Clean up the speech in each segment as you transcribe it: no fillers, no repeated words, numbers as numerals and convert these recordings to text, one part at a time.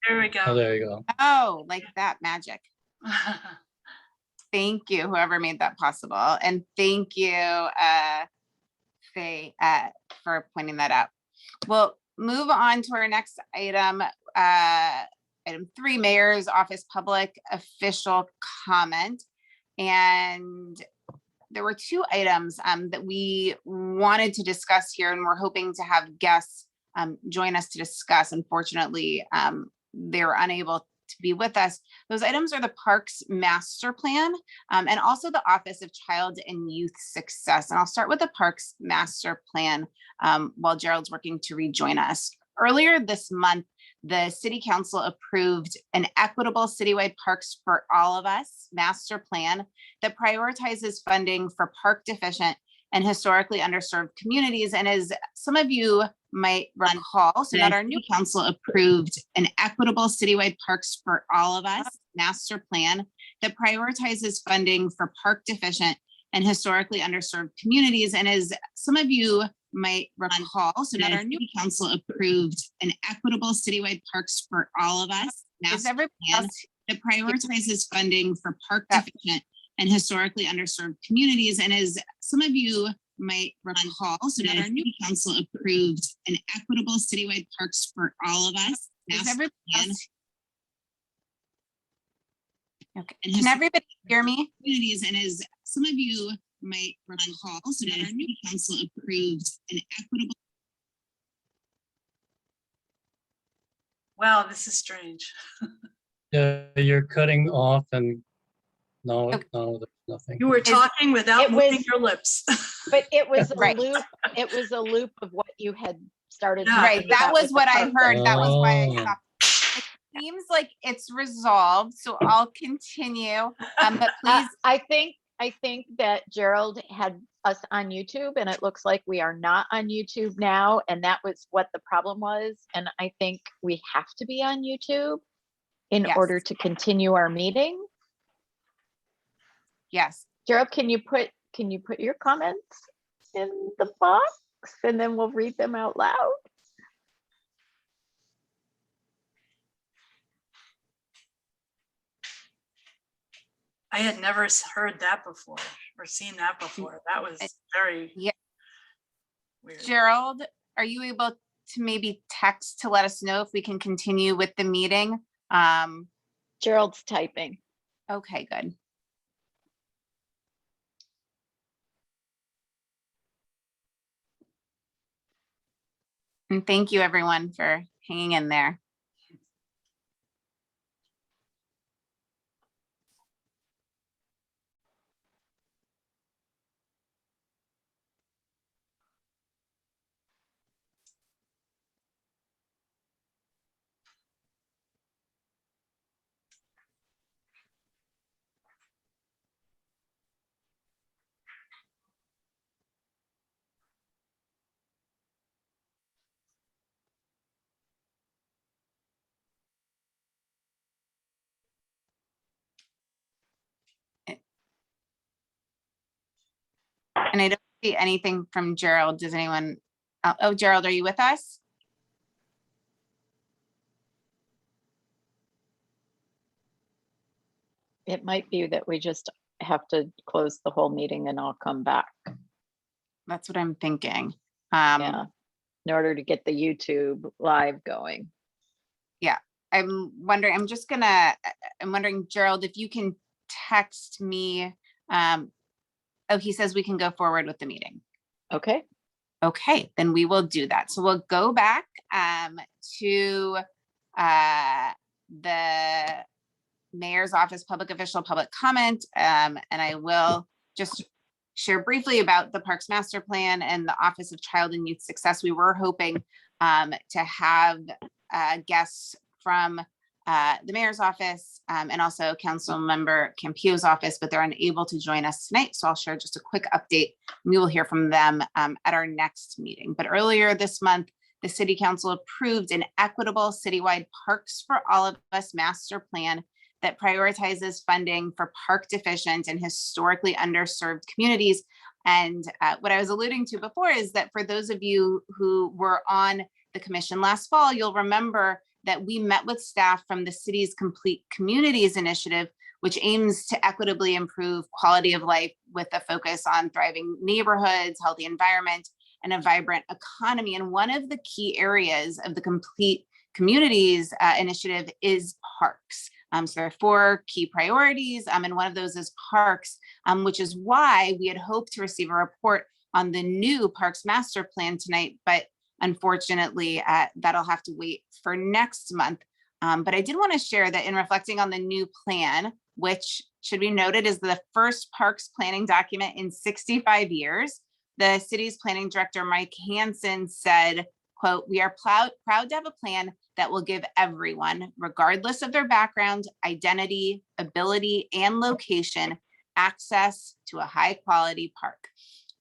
There we Oh, go. there you go. Oh, like that magic. Thank you, whoever made that possible. And thank you, Faye, for pointing that out. We'll move on to our next item, item 3, Mayor's Office Public Official Comment. And there were 2 items that we wanted to discuss here, and we're hoping to have guests join us to discuss. Unfortunately, they were unable to be with us. Those items are the Parks Master Plan and also the Office of Child and Youth Success. And I'll start with the Parks Master Plan while Gerald's working to rejoin us. Earlier this month, the City Council approved an equitable citywide Parks for All of Us master plan that prioritizes funding for park deficient and historically underserved communities. And as some of you might recall, so that our new council approved an equitable citywide Parks for All of Us master plan that prioritizes funding for park deficient and historically underserved communities. And as some of you might recall, so that our new council approved an equitable citywide Parks for All of Us master plan that prioritizes funding for park deficient and historically underserved communities. And as some of you might recall, so that our new council approved an equitable citywide Parks for All of Us master plan. Okay. Can everybody hear me? Communities, and as some of you might recall, so that our new council approved an equitable. Wow, this is strange. Yeah, you're cutting off and no, no, there's nothing. You were talking without moving your lips. But it was a Right. loop. It was a loop of what you had started. Yeah. talking Right, that about was with the what I park. heard. That was why I Oh. stopped. It seems like it's resolved, so I'll continue. But please, I think that Gerald had us on YouTube, and it looks like we are not on YouTube now, and that was what the problem was. And I think we have to be on YouTube in Yes. order to continue our meeting. yes, Gerald, can you put your comments in the box, and then we'll read them out loud? I had never heard that before or seen that before. That was very Yeah. weird. Gerald, are you able to maybe text to let us know if we can continue with the meeting? Gerald's typing. Okay, good. And thank you everyone for hanging in there. And I don't see anything from Gerald. Does anyone? Oh, Gerald, are you with us? It might be that we just have to close the whole meeting and I'll come back. That's what I'm thinking. Yeah, in order to get the YouTube live going. I'm wondering, I'm wondering, Gerald, if you can text me. Oh, he says we can go forward with the meeting. Okay. Okay, then we will do that. So we'll go back to the Mayor's Office Public Official Public Comment, and I will just share briefly about the Parks Master Plan and the Office of Child and Youth Success. We were hoping to have guests from the Mayor's Office and also Council Member Campillo's office, but they're unable to join us tonight. So I'll share just a quick update. We will hear from them at our next meeting. But earlier this month, the City Council approved an equitable citywide Parks for All of Us master plan that prioritizes funding for park deficient and historically underserved communities. And what I was alluding to before is that for those of you who were on the commission last fall, you'll remember that we met with staff from the city's Complete Communities initiative, which aims to equitably improve quality of life with a focus on thriving neighborhoods, healthy environment, and a vibrant economy. And one of the key areas of the Complete Communities initiative is parks. So there are 4 key priorities, and one of those is parks, which is why we had hoped to receive a report on the new Parks Master Plan tonight, but unfortunately, that'll have to wait for next month. But I did want to share that in reflecting on the new plan, which should be noted is the first parks planning document in 65 years, the city's planning director, Mike Hansen, said, quote, "We are proud to have a plan that will give everyone, regardless of their background, identity, ability, and location, access to a high-quality park."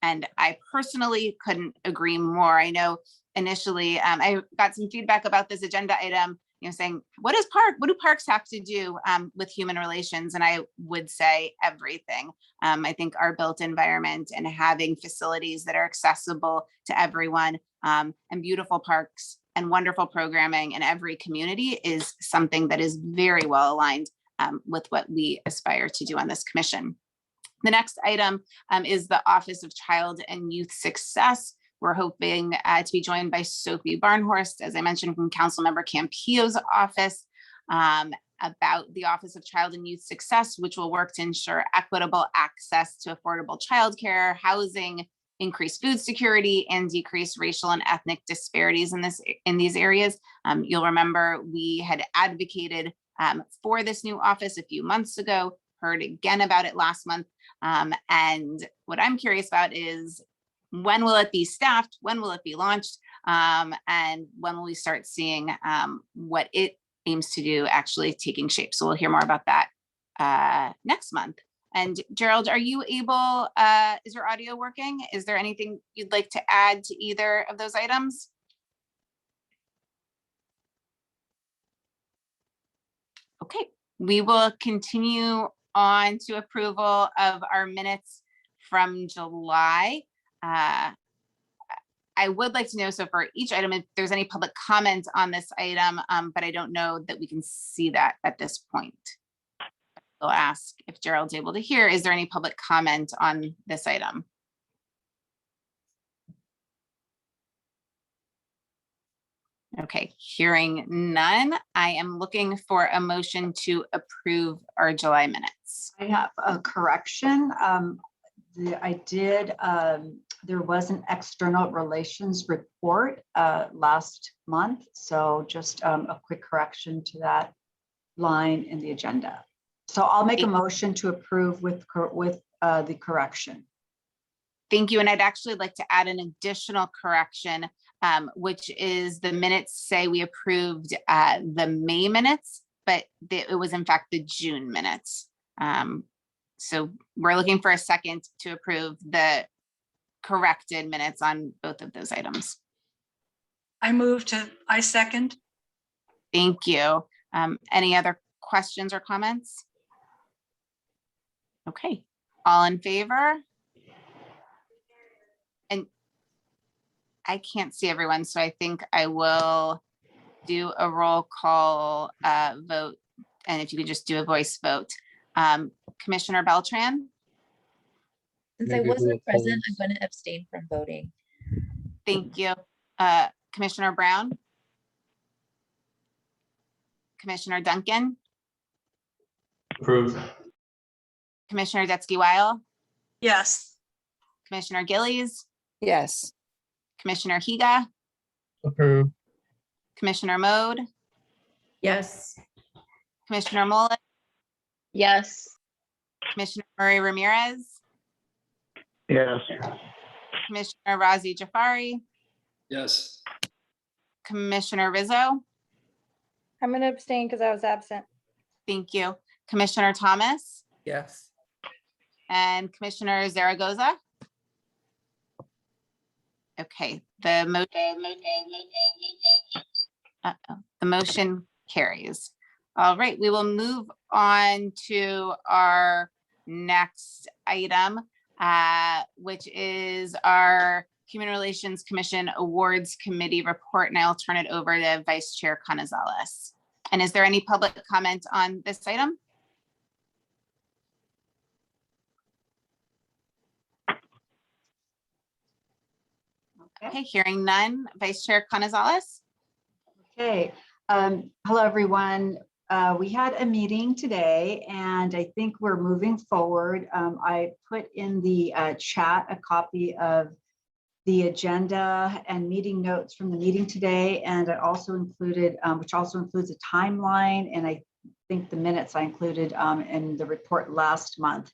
And I personally couldn't agree more. I know initially I got some feedback about this agenda item, saying, what do parks have to do with human relations? And I would say everything. I think our built environment and having facilities that are accessible to everyone and beautiful parks and wonderful programming in every community is something that is very well aligned with what we aspire to do on this commission. The next item is the Office of Child and Youth Success. We're hoping to be joined by Sophie Barnhorst, as I mentioned, from Councilmember Campillo's office, about the Office of Child and Youth Success, which will work to ensure equitable access to affordable childcare, housing, increase food security, and decrease racial and ethnic disparities in these areas. You'll remember we had advocated for this new office a few months ago, heard again about it last month. And what I'm curious about is, when will it be staffed? When will it be launched? And when will we start seeing what it aims to do actually taking shape? So we'll hear more about that next month. And Gerald, are you able, is your audio working? Is there anything you'd like to add to either of those items? Okay, we will continue on to approval of our minutes from July. I would like to know, so for each item, if there's any public comment on this item, but I don't know that we can see that at this point. I'll ask if Gerald's able to hear. Is there any public comment on this item? Okay, hearing none, I am looking for a motion to approve our July minutes. I have a correction. There was an external relations report last month. So just a quick correction to that line in the agenda. So I'll make a motion to approve with the correction. Thank you. And I'd actually like to add an additional correction, which is the minutes say we approved the May minutes, but it was in fact the June minutes. So we're looking for a second to approve the corrected minutes on both of those items. I second. Thank you. Any other questions or comments? Okay, all in favor? And I can't see everyone, so I think I will do a roll call vote. And if you could just do a voice vote. Commissioner Beltran? Since I Maybe wasn't we'll present, I'm pause. going to abstain from voting. Thank you. Commissioner Brown? Commissioner Duncan? Approved. Commissioner Detzky-Weil? Yes. Commissioner Gillies? Yes. Commissioner Higa? Approved. Commissioner Mode? Yes. Commissioner Mullet? Yes. Commissioner Murray Ramirez? Yes. Commissioner Razi Jafari? Yes. Commissioner Rizzo? I'm going to abstain because I was absent. Thank you. Commissioner Thomas? Yes. And Commissioner Zaragoza? Okay, the motion carries. All right, we will move on to our next item, which is our Human Relations Commission Awards Committee report, and I'll turn it over to Vice Chair Canizales. And is there any public comment on this item? Okay, hearing none. Vice Chair Canizales? Okay, hello, everyone. We had a meeting today and I think we're moving forward. I put in the chat a copy of the agenda and meeting notes from the meeting today. And it also included, which also includes a timeline. And I think the minutes I included in the report last month.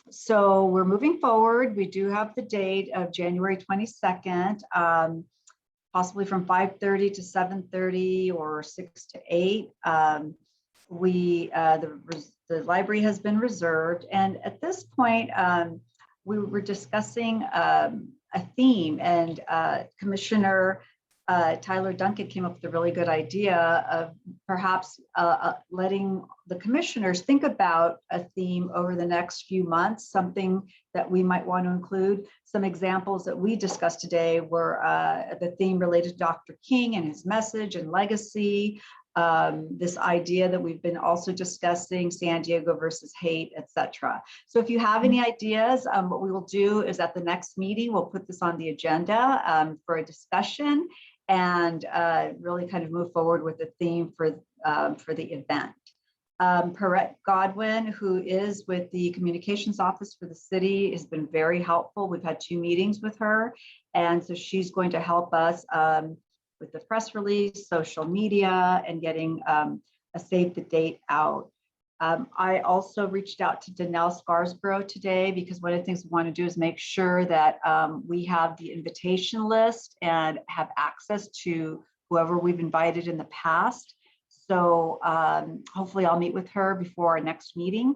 So we're moving forward. We do have the date of January 22nd. Possibly from 5:30 to 7:30 or 6 to 8. The library has been reserved. And at this point, we were discussing a theme, and Commissioner Tyler Duncan came up with a really good idea of perhaps letting the commissioners think about a theme over the next few months, something that we might want to include. Some examples that we discussed today were the theme related to Dr. King and his message and legacy, this idea that we've been also discussing, San Diego versus hate, etc. So if you have any ideas, what we will do is at the next meeting, we'll put this on the agenda for a discussion and really kind of move forward with the theme for the event. Perrette Godwin, who is with the communications office for the city, has been very helpful. We've had 2 meetings with her. And so she's going to help us with the press release, social media, and getting a save the date out. I also reached out to Danelle Scarsborough today because one of the things we want to do is make sure that we have the invitation list and have access to whoever we've invited in the past. So hopefully I'll meet with her before our next meeting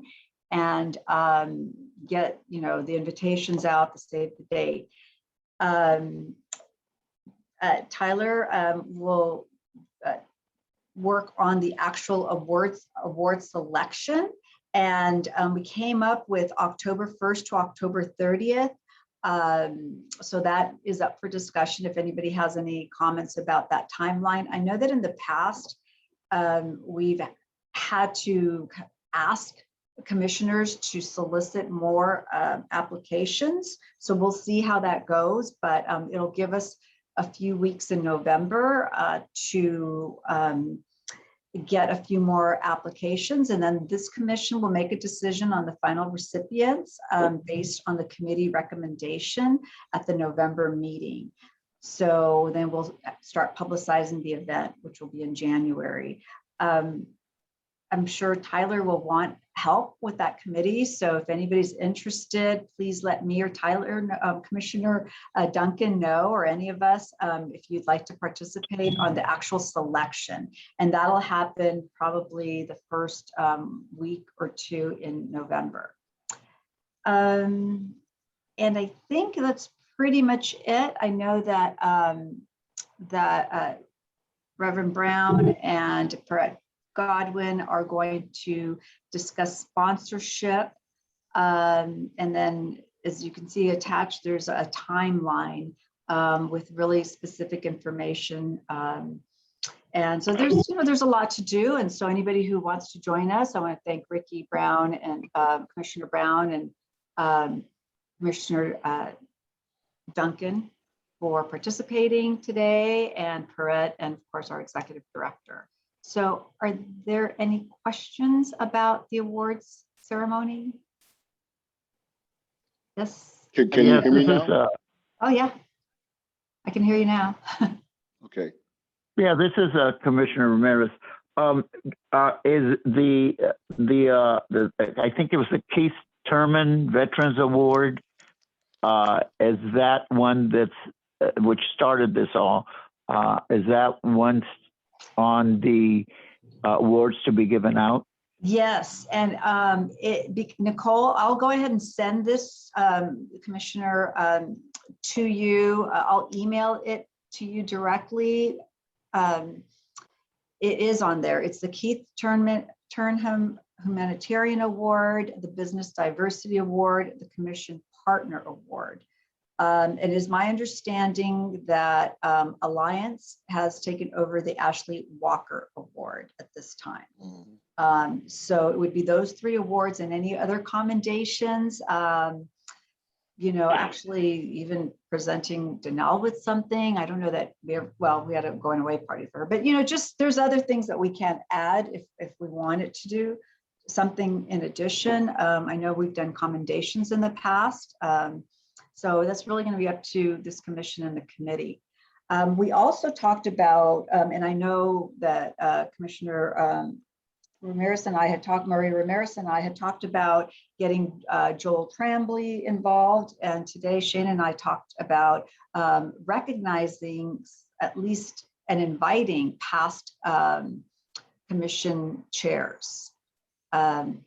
and get the invitations out to save the date. Tyler will work on the actual award selection. And we came up with October 1st to October 30th. So that is up for discussion if anybody has any comments about that timeline. I know that in the past, we've had to ask commissioners to solicit more applications. So we'll see how that goes, but it'll give us a few weeks in November to get a few more applications. And then this commission will make a decision on the final recipients based on the committee recommendation at the November meeting. So then we'll start publicizing the event, which will be in January. I'm sure Tyler will want help with that committee. So if anybody's interested, please let me or Tyler, Commissioner Duncan know, or any of us, if you'd like to participate on the actual selection. And that'll happen probably the first week or 2 in November. And I think that's pretty much it. I know that Reverend Brown and Perrette Godwin are going to discuss sponsorship. And then, as you can see attached, there's a timeline with really specific information. And so there's a lot to do. And so anybody who wants to join us, I want to thank Ricky Brown and Commissioner Brown and Commissioner Duncan for participating today, and Perrette, and of course our executive director. So are there any questions about the awards ceremony? Yes. Can you hear me now? Oh yeah, I can hear you now. Okay. Yeah, this is Commissioner Ramirez. Is the I think it was the Keith Turman Veterans Award. Is that one that's which started this all? Is that one on the awards to be given out? Yes, and Nicole, I'll go ahead and send this, Commissioner, to you. I'll email it to you directly. It is on there. It's the Keith Turnham Humanitarian Award, the Business Diversity Award, the Commission Partner Award. It is my understanding that Alliance has taken over the Ashley Walker Award at this time. So it would be those 3 awards and any other commendations. You know, actually even presenting Danelle with something. I don't know that we had a going away party for her, but you know, just there's other things that we can add if we wanted to do something in addition. I know we've done commendations in the past. So that's really going to be up to this commission and the committee. We also talked about, and I know that Commissioner Ramirez and I had talked, Marie Ramirez and I had talked about getting Joel Tremblay involved. And today Shane and I talked about recognizing at least and inviting past commission chairs. And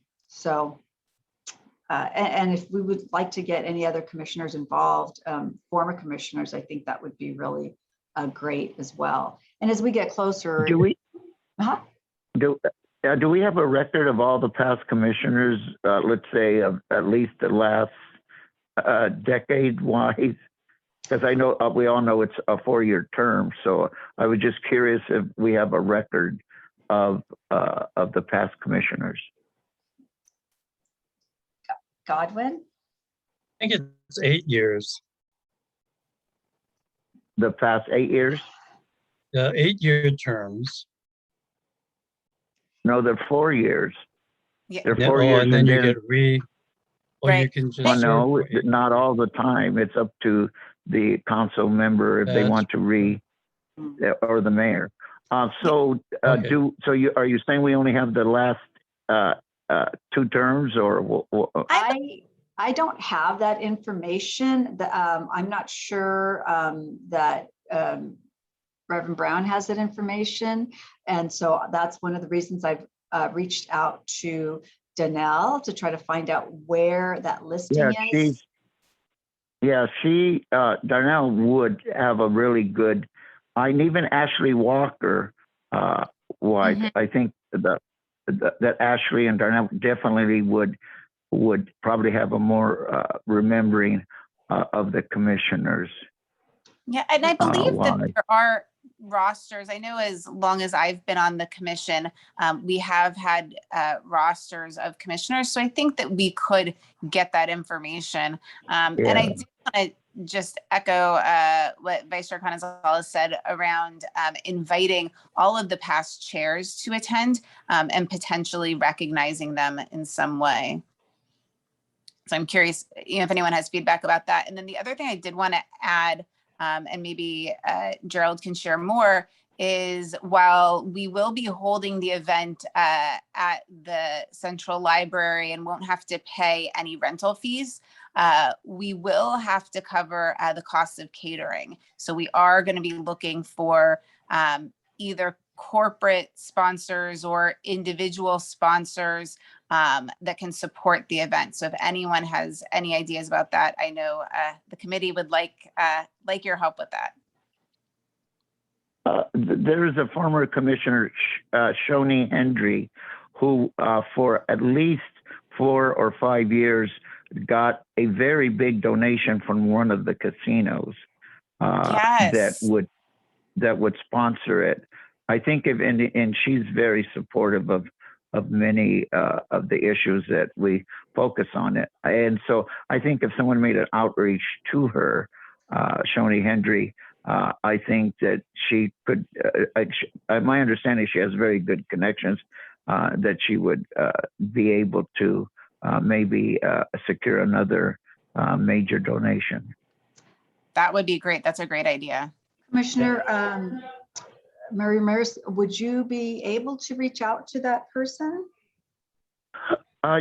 if we would like to get any other commissioners involved, former commissioners, I think that would be really great as well. And as we get closer. Do we? Uh-huh. Do we have a record of all the past commissioners, let's say of at least the last decade-wise? Because I know we all know it's a 4-year term, so I was just curious if we have a record of the past commissioners. Godwin? I think it's 8 years. The past 8 years? 8-year terms. No, they're 4 years. Yeah. They're Yeah, 4 oh, years, and then you get or you Right. can just. Well, serve no, for 8 not all the time. It's up to the council member if they That's want to or the mayor. So Okay. are you saying we only have the last 2 terms, or? I don't have that information. I'm not sure that Reverend Brown has that information. And so that's one of the reasons I've reached out to Danelle to try to find out where that listing is. Darnell would have a really good, and even Ashley Walker, I think that Ashley and Darnell definitely would probably have a more remembering of the commissioners. Yeah, and I believe that why? there are rosters. I know as long as I've been on the commission, we have had rosters of commissioners. So I think that we could get that information. And I do want to just echo what Vice Chair Gonzalez said around inviting all of the past chairs to attend and potentially recognizing them in some way. So I'm curious, if anyone has feedback about that. And then the other thing I did want to add, and maybe Gerald can share more, is while we will be holding the event at the Central Library and won't have to pay any rental fees, we will have to cover the cost of catering. So we are going to be looking for either corporate sponsors or individual sponsors that can support the event. So if anyone has any ideas about that, I know the committee would like your help with that. There is a former commissioner, Shoni Hendry, who for at least 4 or 5 years got a very big donation from one of the casinos that would sponsor it. I think and she's very supportive of many of the issues that we focus on it. And so I think if someone made an outreach to her, Shoni Hendry, I think that she could, my understanding, she has very good connections, that she would be able to maybe secure another major donation. That would be great. That's a great idea. Commissioner Mary Maris, would you be able to reach out to that person?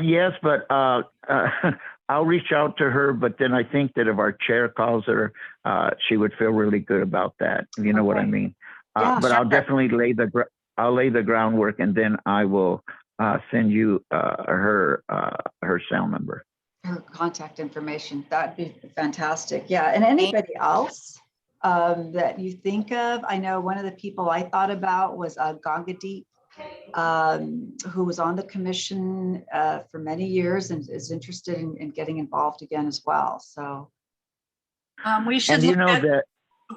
Yes, but I'll reach out to her, but then I think that if our chair calls her, she would feel really good about that. You know what I mean? Yeah, but sure. I'll definitely lay the groundwork, and then I will send you her cell number. Her contact information. That'd be fantastic. Yeah, and anybody else that you think of? I know one of the people I thought about was Gangadeep, who was on the commission for many years and is interested in getting involved again as well. So, We should And you look know at that,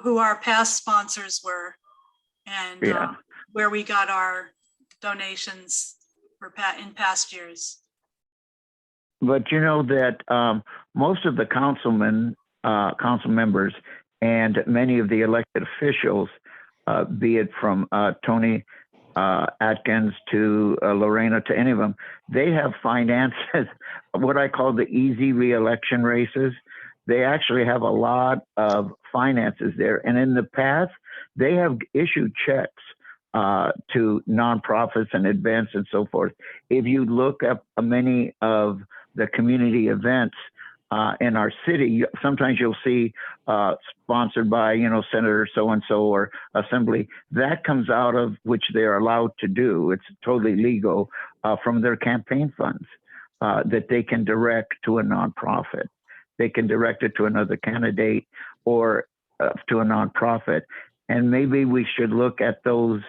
who our past sponsors were and Yeah. where we got our donations in past years. but you know that most of the council members and many of the elected officials, be it from Tony Atkins to Lorena, to any of them, they have finances, what I call the easy reelection races. They actually have a lot of finances there. And in the past, they have issued checks to nonprofits and events and so forth. If you look at many of the community events in our city, sometimes you'll see sponsored by, Senator so-and-so or Assembly. That comes out of which they're allowed to do. It's totally legal from their campaign funds that they can direct to a nonprofit. They can direct it to another candidate or to a nonprofit. And maybe we should look at those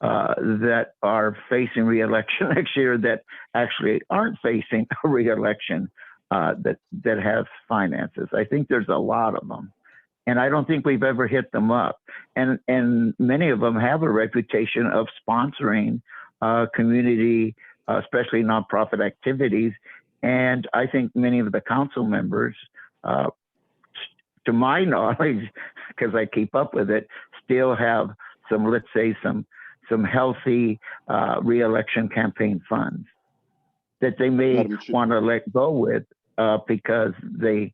that are facing reelection next year that actually aren't facing a reelection that have finances. I think there's a lot of them. And I don't think we've ever hit them up. And many of them have a reputation of sponsoring community, especially nonprofit activities. And I think many of the council members, to my knowledge, because I keep up with it, still have some, let's say, some healthy reelection campaign funds that they may Madam Chair. want to let go with because they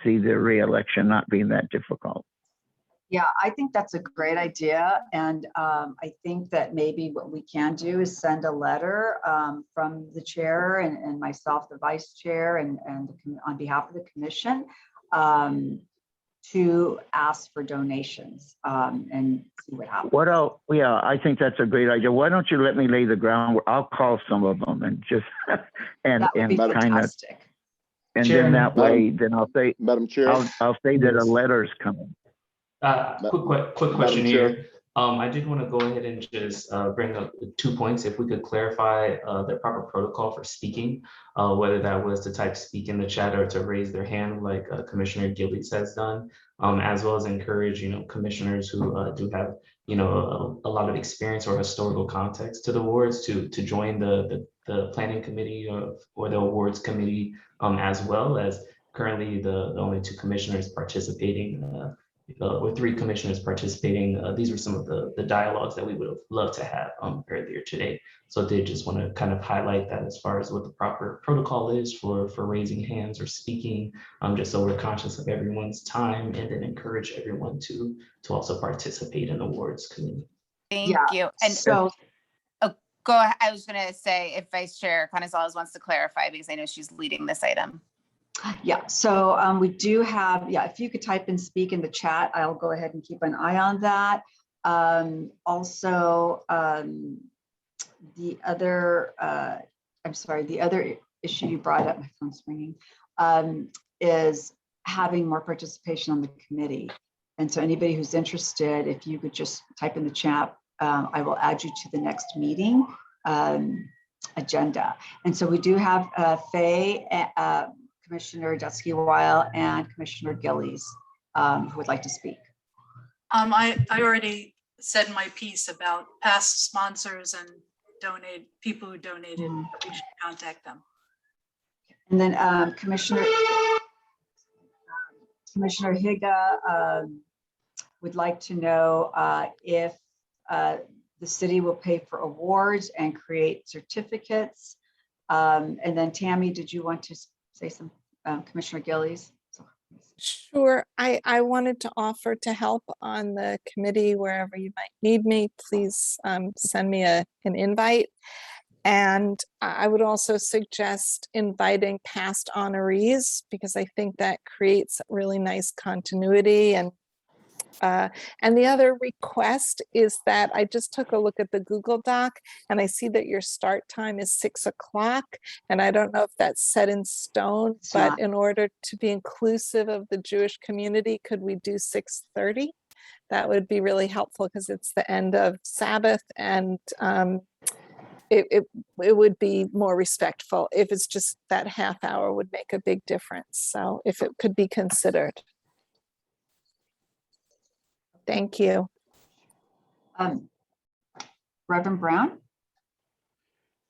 see their reelection not being that difficult. Yeah, I think that's a great idea. And I think that maybe what we can do is send a letter from the chair and myself, the vice chair, and on behalf of the commission to ask for donations and see what happens. I think that's a great idea. Why don't you let me lay the groundwork? I'll call some of them and just and That would be kind of, fantastic. and Chairman. then that way, then I'll say Madam Chair. I'll say that a letter's coming. Quick question Madam Chair. here. I did want to go ahead and just bring up 2 points. If we could clarify the proper protocol for speaking, whether that was to type speak in the chat or to raise their hand like Commissioner Gillies has done, as well as encourage, commissioners who do have, a lot of experience or historical context to the awards to join the planning committee or the awards committee, as well as currently the only 2 commissioners participating or 3 commissioners participating. These were some of the dialogues that we would have loved to have earlier today. So I did just want to kind of highlight that as far as what the proper protocol is for raising hands or speaking, just so we're conscious of everyone's time, and then encourage everyone to also participate in the awards committee. Thank Yeah, you. And so go ahead. I was going to say if Vice Chair Canizales wants to clarify, because I know she's leading this item. yeah, so we do have, if you could type and speak in the chat, I'll go ahead and keep an eye on that. Also, the other, the other issue you brought up, my phone's ringing, is having more participation on the committee. And so anybody who's interested, if you could just type in the chat, I will add you to the next meeting agenda. And so we do have Faye, Commissioner Dusky-Weil, and Commissioner Gillies who would like to speak. I already said my piece about past sponsors and people who donated. We should contact them. And then Commissioner Higa would like to know if the city will pay for awards and create certificates. And then Tammy, did you want to say some, Commissioner Gillies? Sure. I wanted to offer to help on the committee wherever you might need me. Please send me an invite. And I would also suggest inviting past honorees, because I think that creates really nice continuity. And the other request is that I just took a look at the Google Doc and I see that your start time is 6 o'clock. And I don't know if that's set in stone, but in order to be inclusive of the Jewish community, could we do 6:30? That would be really helpful because it's the end of Sabbath, and it would be more respectful. If it's just that half hour would make a big difference. So if it could be considered. Thank you. Reverend Brown?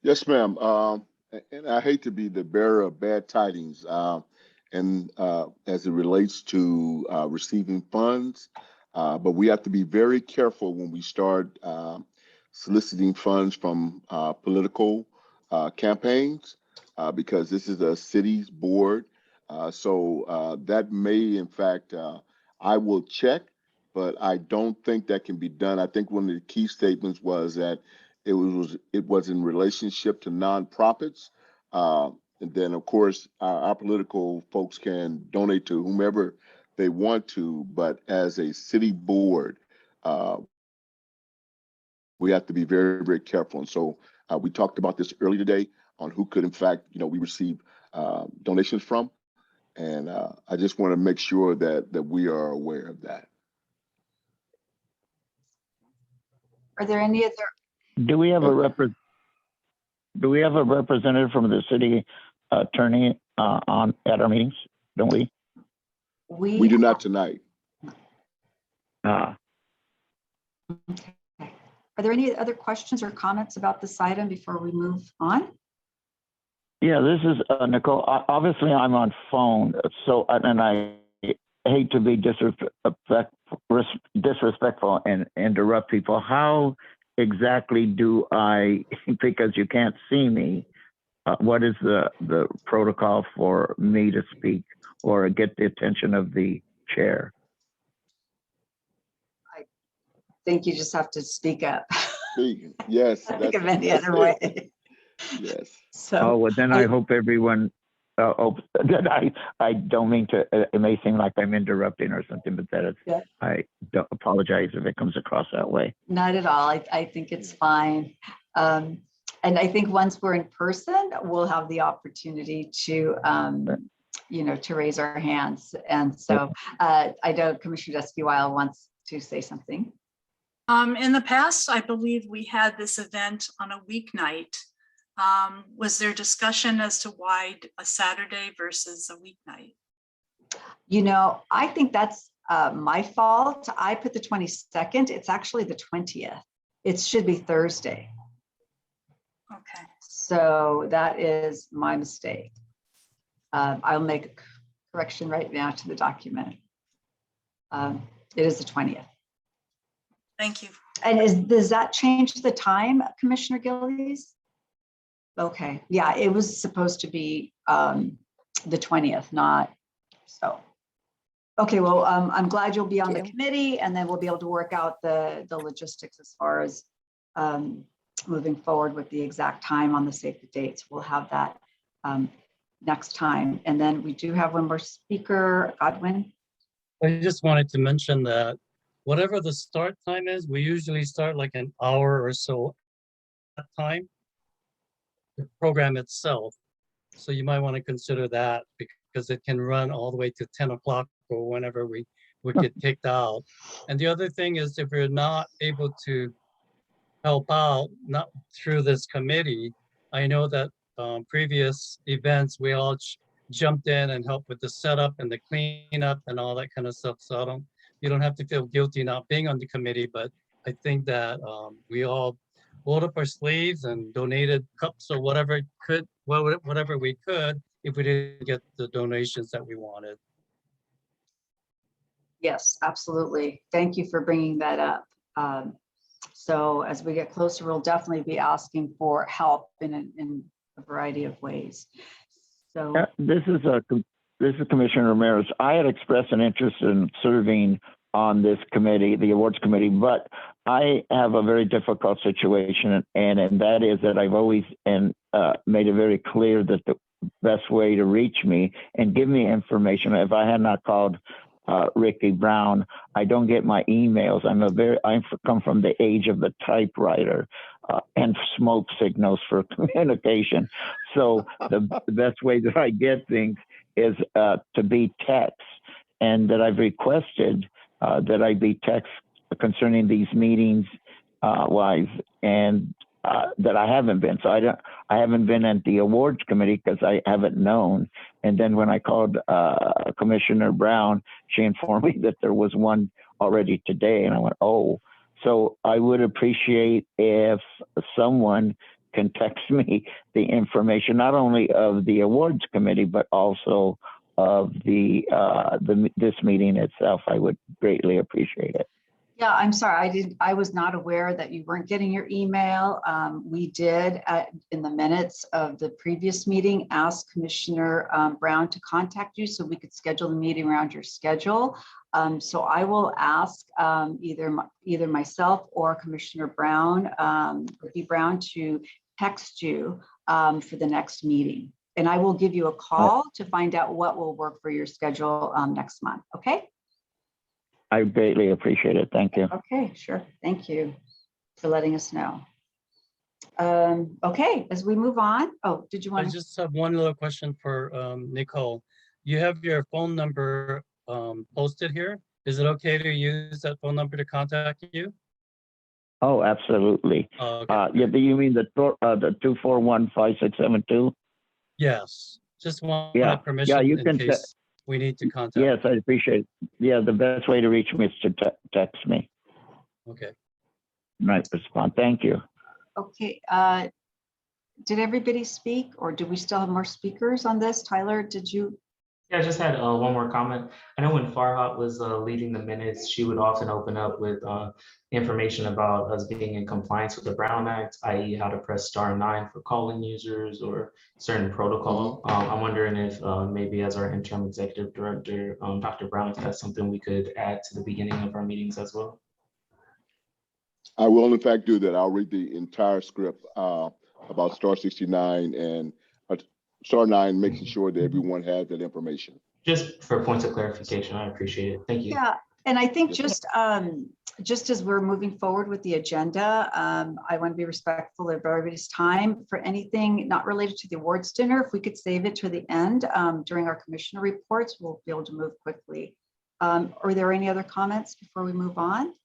Yes, ma'am. And I hate to be the bearer of bad tidings, and as it relates to receiving funds, but we have to be very careful when we start soliciting funds from political campaigns, because this is a city's board. So that may, in fact, I will check, but I don't think that can be done. I think one of the key statements was that it was in relationship to nonprofits. And then, of course, our political folks can donate to whomever they want to, but as a city board, we have to be very, very careful. And so we talked about this earlier today on who could, in fact, we receive donations from. And I just want to make sure that we are aware of that. Are there any other? Do we have a representative from the city attorney on at our meetings? Don't we? We do not tonight. Are there any other questions or comments about this item before we move on? Yeah, this is Nicole. Obviously, I'm on phone, so and I hate to be disrespectful and interrupt people. How exactly do I, because you can't see me, what is the protocol for me to speak or get the attention of the chair? I think you just have to speak up. Speak. Yes. I think of any other way. Yes. So, well, then I hope everyone, that I don't mean to, it may seem like I'm interrupting or something, but that is, yeah. I don't apologize if it comes across that way. Not at all. I think it's fine. And I think once we're in person, we'll have the opportunity to, to raise our hands. And so I know Commissioner Esquivel wants to say something. In the past, I believe we had this event on a weeknight. Was there discussion as to why a Saturday versus a weeknight? I think that's my fault. I put the 22nd. It's actually the 20th. It should be Thursday. Okay. So that is my mistake. I'll make a correction right now to the document. It is the 20th. Thank you. And does that change the time, Commissioner Gillies? Okay, yeah, it was supposed to be the 20th, not so. Okay, well, I'm glad you'll be on the committee, and then we'll be able to work out the logistics as far as moving forward with the exact time on the save the dates. We'll have that next time. And then we do have one more speaker, Godwin. I just wanted to mention that whatever the start time is, we usually start like an hour or so at time, the program itself. So you might want to consider that because it can run all the way to 10 o'clock or whenever we would get kicked out. And the other thing is if you're not able to help out, not through this committee, I know that previous events, we all jumped in and helped with the setup and the cleanup and all that kind of stuff. So you don't have to feel guilty not being on the committee, but I think that we all rolled up our sleeves and donated cups or whatever we could if we didn't get the donations that we wanted. Yes, absolutely. Thank you for bringing that up. So as we get closer, we'll definitely be asking for help in a variety of ways. So this is Commissioner Ramirez. I had expressed an interest in serving on this committee, the awards committee, but I have a very difficult situation, and that is that I've always made it very clear that the best way to reach me and give me information, if I had not called Ricky Brown, I don't get my emails. I come from the age of the typewriter and smoke signals for communication. So the best way that I get things is to be text, and that I've requested that I be text concerning these meetings wise, and that I haven't been. So I haven't been at the awards committee because I haven't known. And then when I called Commissioner Brown, she informed me that there was one already today. And I went, oh, so I would appreciate if someone can text me the information, not only of the awards committee, but also of this meeting itself. I would greatly appreciate it. Yeah, I'm sorry. I was not aware that you weren't getting your email. We did in the minutes of the previous meeting, ask Commissioner Brown to contact you so we could schedule the meeting around your schedule. So I will ask either myself or Commissioner Brown, Ricky Brown, to text you for the next meeting. And I will give you a call to find out what will work for your schedule next month. Okay? I greatly appreciate it. Thank you. Okay, sure. Thank you for letting us know. Okay, as we move on. Oh, did you I want to? just have one little question for Nicole. You have your phone number posted here. Is it okay to use that phone number to contact you? Oh, absolutely. Okay. Yeah, do you mean the 241-5672? Yes, just want Yeah. permission Yeah, you in can case we need to contact. Yes, I appreciate it. Yeah, the best way to reach me is to text me. Okay. Might respond. Thank you. Okay, did everybody speak or do we still have more speakers on this? Tyler, did you? Yeah, I just had one more comment. I know when Farhat was leading the minutes, she would often open up with information about us being in compliance with the Brown Act, i.e. how to press *9 for calling users or certain protocol. I'm wondering if maybe as our interim executive director, Dr. Brown, if that's something we could add to the beginning of our meetings as well. I will in fact do that. I'll read the entire script about Star 69 and Star 9, making sure that everyone has that information. Just for points of clarification, I appreciate it. Thank you. Yeah, and I think Yes, just as we're moving forward with the agenda, I want to be respectful of everybody's time. For anything not related to the awards dinner, if we could save it to the end during our commissioner reports, we'll be able to move quickly. Are there any other comments before we move on?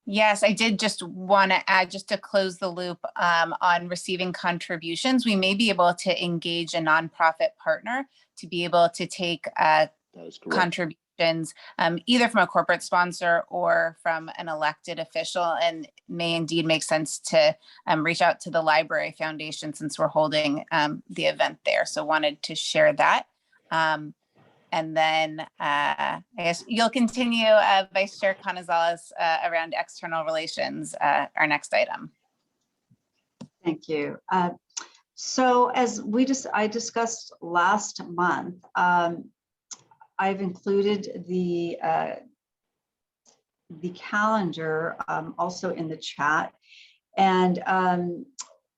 Yes, I did just want to add, just to close the loop on receiving contributions, we may be able to engage a nonprofit partner to be able to take that is correct. contributions either from a corporate sponsor or from an elected official, and may indeed make sense to reach out to the Library Foundation since we're holding the event there. So wanted to share that. And then I guess you'll continue, Vice Chair Canizales, around external relations, our next item. Thank you. So as I discussed last month, I've included the calendar also in the chat, and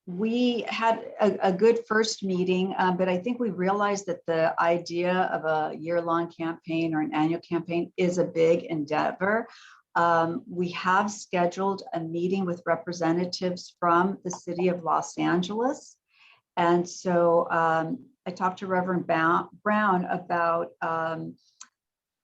we had a good first meeting, but I think we realized that the idea of a year-long campaign or an annual campaign is a big endeavor. We have scheduled a meeting with representatives from the city of Los Angeles. And so I talked to Reverend Brown about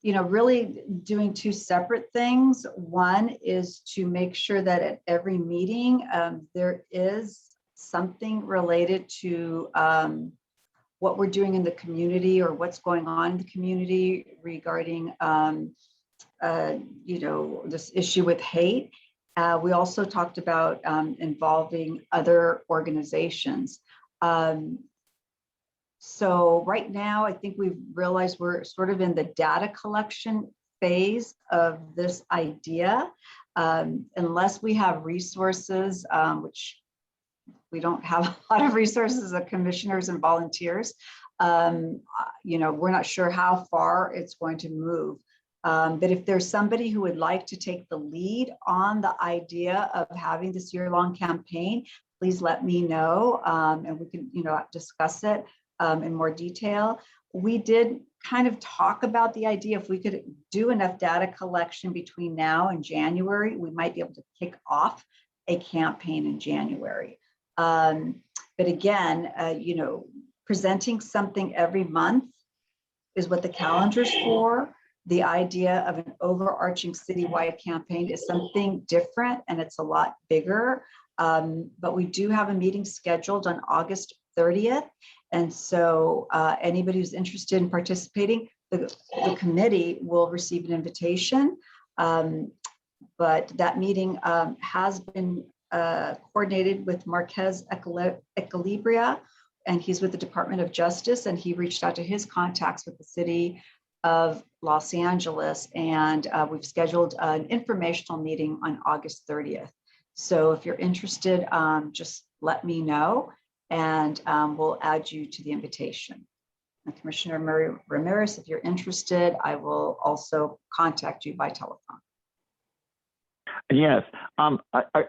really doing two separate things. One is to make sure that at every meeting there is something related to what we're doing in the community or what's going on in the community regarding, this issue with hate. We also talked about involving other organizations. So right now, I think we've realized we're sort of in the data collection phase of this idea. Unless we have resources, which we don't have a lot of resources of commissioners and volunteers. We're not sure how far it's going to move. But if there's somebody who would like to take the lead on the idea of having this year-long campaign, please let me know, and we can, discuss it in more detail. We did kind of talk about the idea if we could do enough data collection between now and January, we might be able to kick off a campaign in January. But again, presenting something every month is what the calendar's for. The idea of an overarching citywide campaign is something different and it's a lot bigger. But we do have a meeting scheduled on August 30th. And so anybody who's interested in participating, the committee will receive an invitation. But that meeting has been coordinated with Marquez Equilibria, and he's with the Department of Justice, and he reached out to his contacts with the city of Los Angeles, and we've scheduled an informational meeting on August 30th. So if you're interested, just let me know, and we'll add you to the invitation. And Commissioner Ramirez, if you're interested, I will also contact you by telephone. Yes.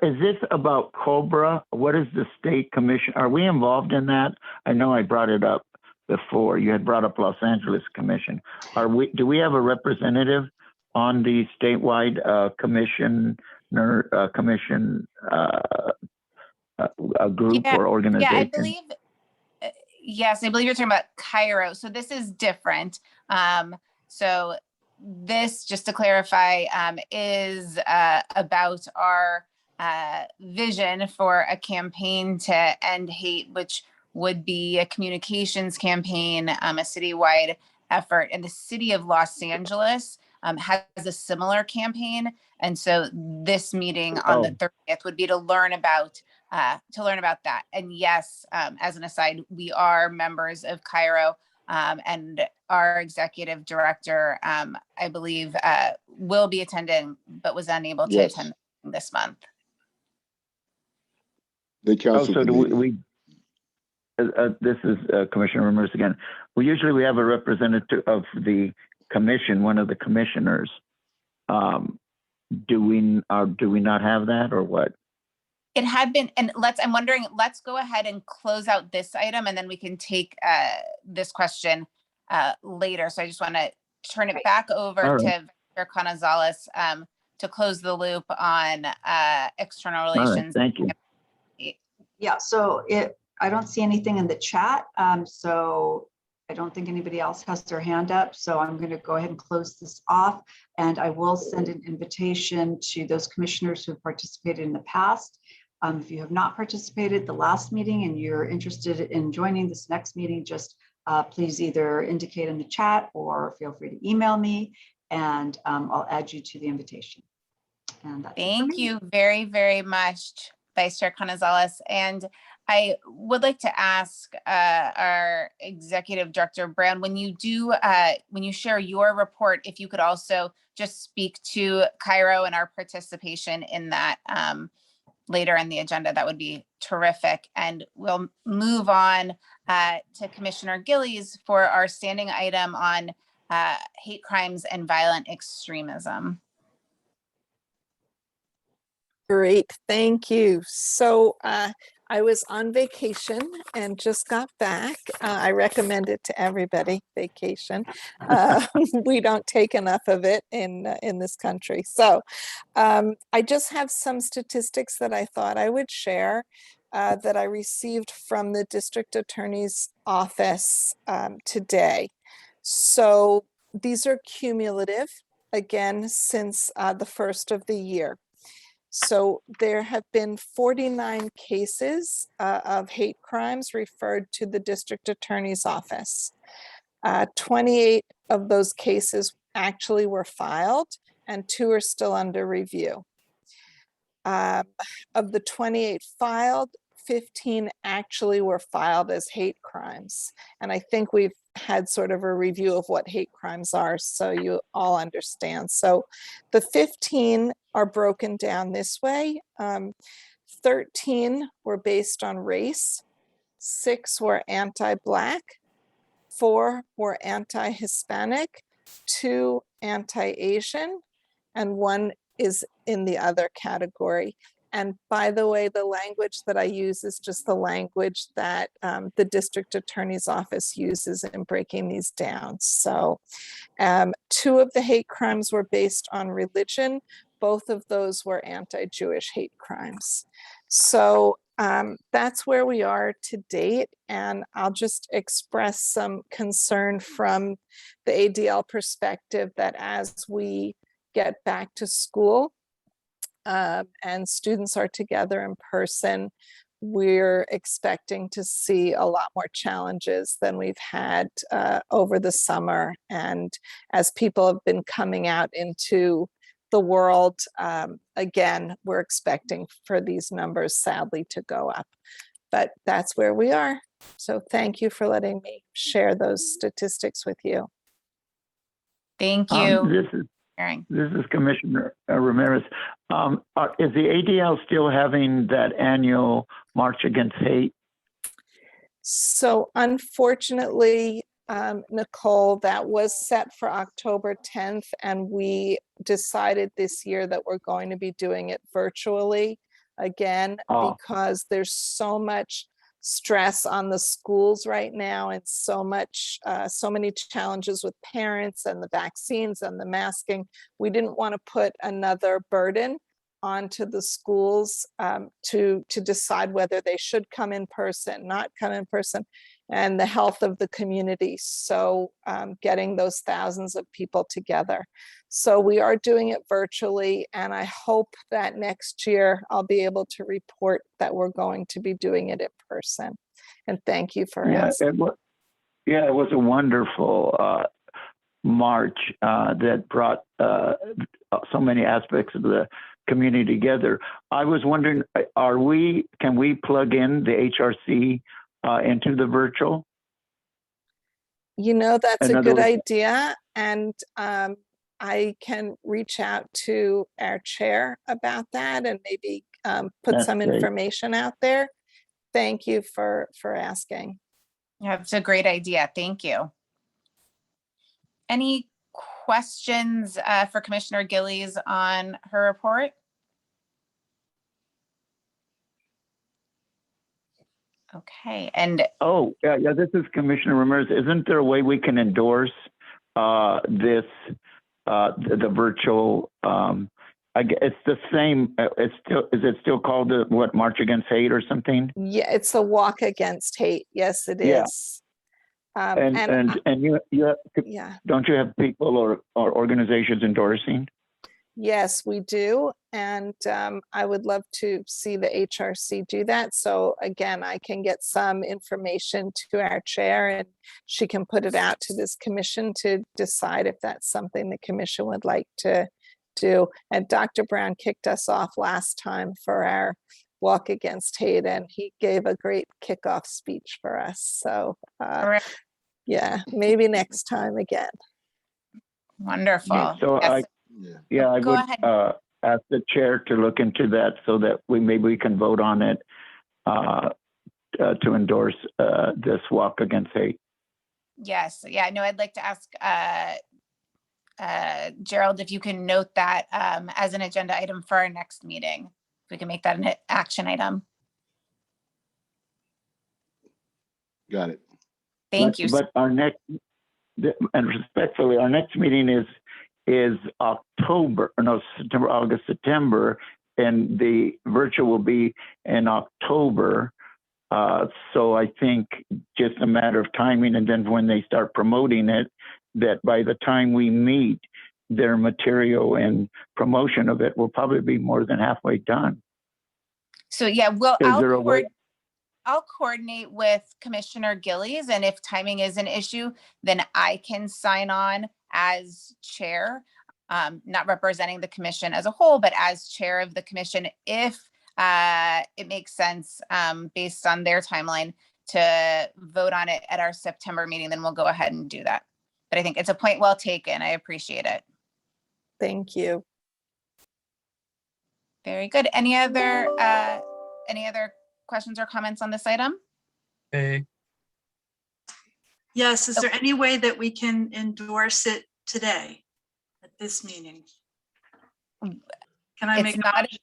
Is this about Cobra? What is the state commission? Are we involved in that? I know I brought it up before. You had brought up Los Angeles Commission. Do we have a representative on the statewide commission a group Yeah, or organization? Yeah, I believe, yes, I believe you're talking about Cairo. So this is different. So this, just to clarify, is about our vision for a campaign to end hate, which would be a communications campaign, a citywide effort. And the city of Los Angeles has a similar campaign. And so this meeting on the 30th would be to learn about that. And yes, as an aside, we are members of Cairo, and our executive director, I believe, will be attending, but was unable to attend this month. The council so do committee. we this is Commissioner Ramirez again. We have a representative of the commission, one of the commissioners. Do we not have that, or what? It had been, and I'm wondering, let's go ahead and close out this item, and then we can take this question later. So I just want to turn it back over to Victor Canizales to close the loop on external relations. Thank you. Yeah, so I don't see anything in the chat. So I don't think anybody else has their hand up. So I'm going to go ahead and close this off, and I will send an invitation to those commissioners who have participated in the past. If you have not participated the last meeting and you're interested in joining this next meeting, just please either indicate in the chat or feel free to email me, and I'll add you to the invitation. And that's Thank you very, very much, Vice Chair Canizales. And I would like to ask our Executive Director, Brown, when you share your report, if you could also just speak to Cairo and our participation in that later in the agenda, that would be terrific. And we'll move on to Commissioner Gillies for our standing item on hate crimes and violent extremism. Great, thank you. So I was on vacation and just got back. I recommend it to everybody, vacation. We don't take enough of it in this country. So I just have some statistics that I thought I would share that I received from the District Attorney's Office today. So these are cumulative, again, since the first of the year. So there have been 49 cases of hate crimes referred to the District Attorney's Office. 28 of those cases actually were filed, and 2 are still under review. Of the 28 filed, 15 actually were filed as hate crimes. And I think we've had sort of a review of what hate crimes are, so you all understand. So the 15 are broken down this way. 13 were based on race, 6 were anti-Black, 4 were anti-Hispanic, 2 anti-Asian, and 1 is in the other category. And by the way, the language that I use is just the language that the District Attorney's Office uses in breaking these down. So 2 of the hate crimes were based on religion. Both of those were anti-Jewish hate crimes. So that's where we are to date. And I'll just express some concern from the ADL perspective that as we get back to school, and students are together in person, we're expecting to see a lot more challenges than we've had over the summer. And as people have been coming out into the world. Again, we're expecting for these numbers sadly to go up, but that's where we are. So thank you for letting me share those statistics with you. Thank you. This is Commissioner Ramirez. Is the ADL still having that annual March Against Hate? So unfortunately, Nicole, that was set for October 10th, and we decided this year that we're going to be doing it virtually again, because there's so much stress on the schools right now, and so many challenges with parents and the vaccines and the masking. We didn't want to put another burden onto the schools to decide whether they should come in person, not come in person, and the health of the community. So getting those thousands of people together. So we are doing it virtually, and I hope that next year I'll be able to report that we're going to be doing it in person. And thank you for asking. It was a wonderful march that brought so many aspects of the community together. I was wondering, can we plug in the HRC into the virtual? You know, that's In a other good words- idea. And I can reach out to our chair about that and maybe put That's some great. information out there. Thank you for asking. Yeah, it's a great idea. Thank you. Any questions for Commissioner Gillies on her report? Okay, and This is Commissioner Ramirez. Isn't there a way we can endorse the virtual? It's the same. Is it still called the March Against Hate or something? Yeah, it's a walk against hate. Yes, it Yeah. is. And you Yeah. don't you have people or organizations endorsing? Yes, we do. And I would love to see the HRC do that. So again, I can get some information to our chair, and she can put it out to this commission to decide if that's something the commission would like to do. And Dr. Brown kicked us off last time for our Walk Against Hate, and he gave a great kickoff speech for us. So yeah, maybe next time again. Wonderful. So Yes. I Go would ahead. ask the chair to look into that so that maybe we can vote on it to endorse this Walk Against Hate. Yes, yeah, no, I'd like to ask Gerald if you can note that as an agenda item for our next meeting. If we can make that an action item. Got it. Thank you. But our next, and respectfully, our next meeting is October, no, September, August, September, and the virtual will be in October. So I think just a matter of timing, and then when they start promoting it, that by the time we meet, their material and promotion of it will probably be more than halfway done. So yeah, well, Is there a way? I'll coordinate with Commissioner Gillies, and if timing is an issue, then I can sign on as chair, not representing the commission as a whole, but as chair of the commission, if it makes sense based on their timeline to vote on it at our September meeting, then we'll go ahead and do that. But I think it's a point well taken. I appreciate it. Thank you. Very good. Any other questions or comments on this item? Okay. Yes, is there any way that we can endorse it today at this meeting? Can I make It's a not, motion?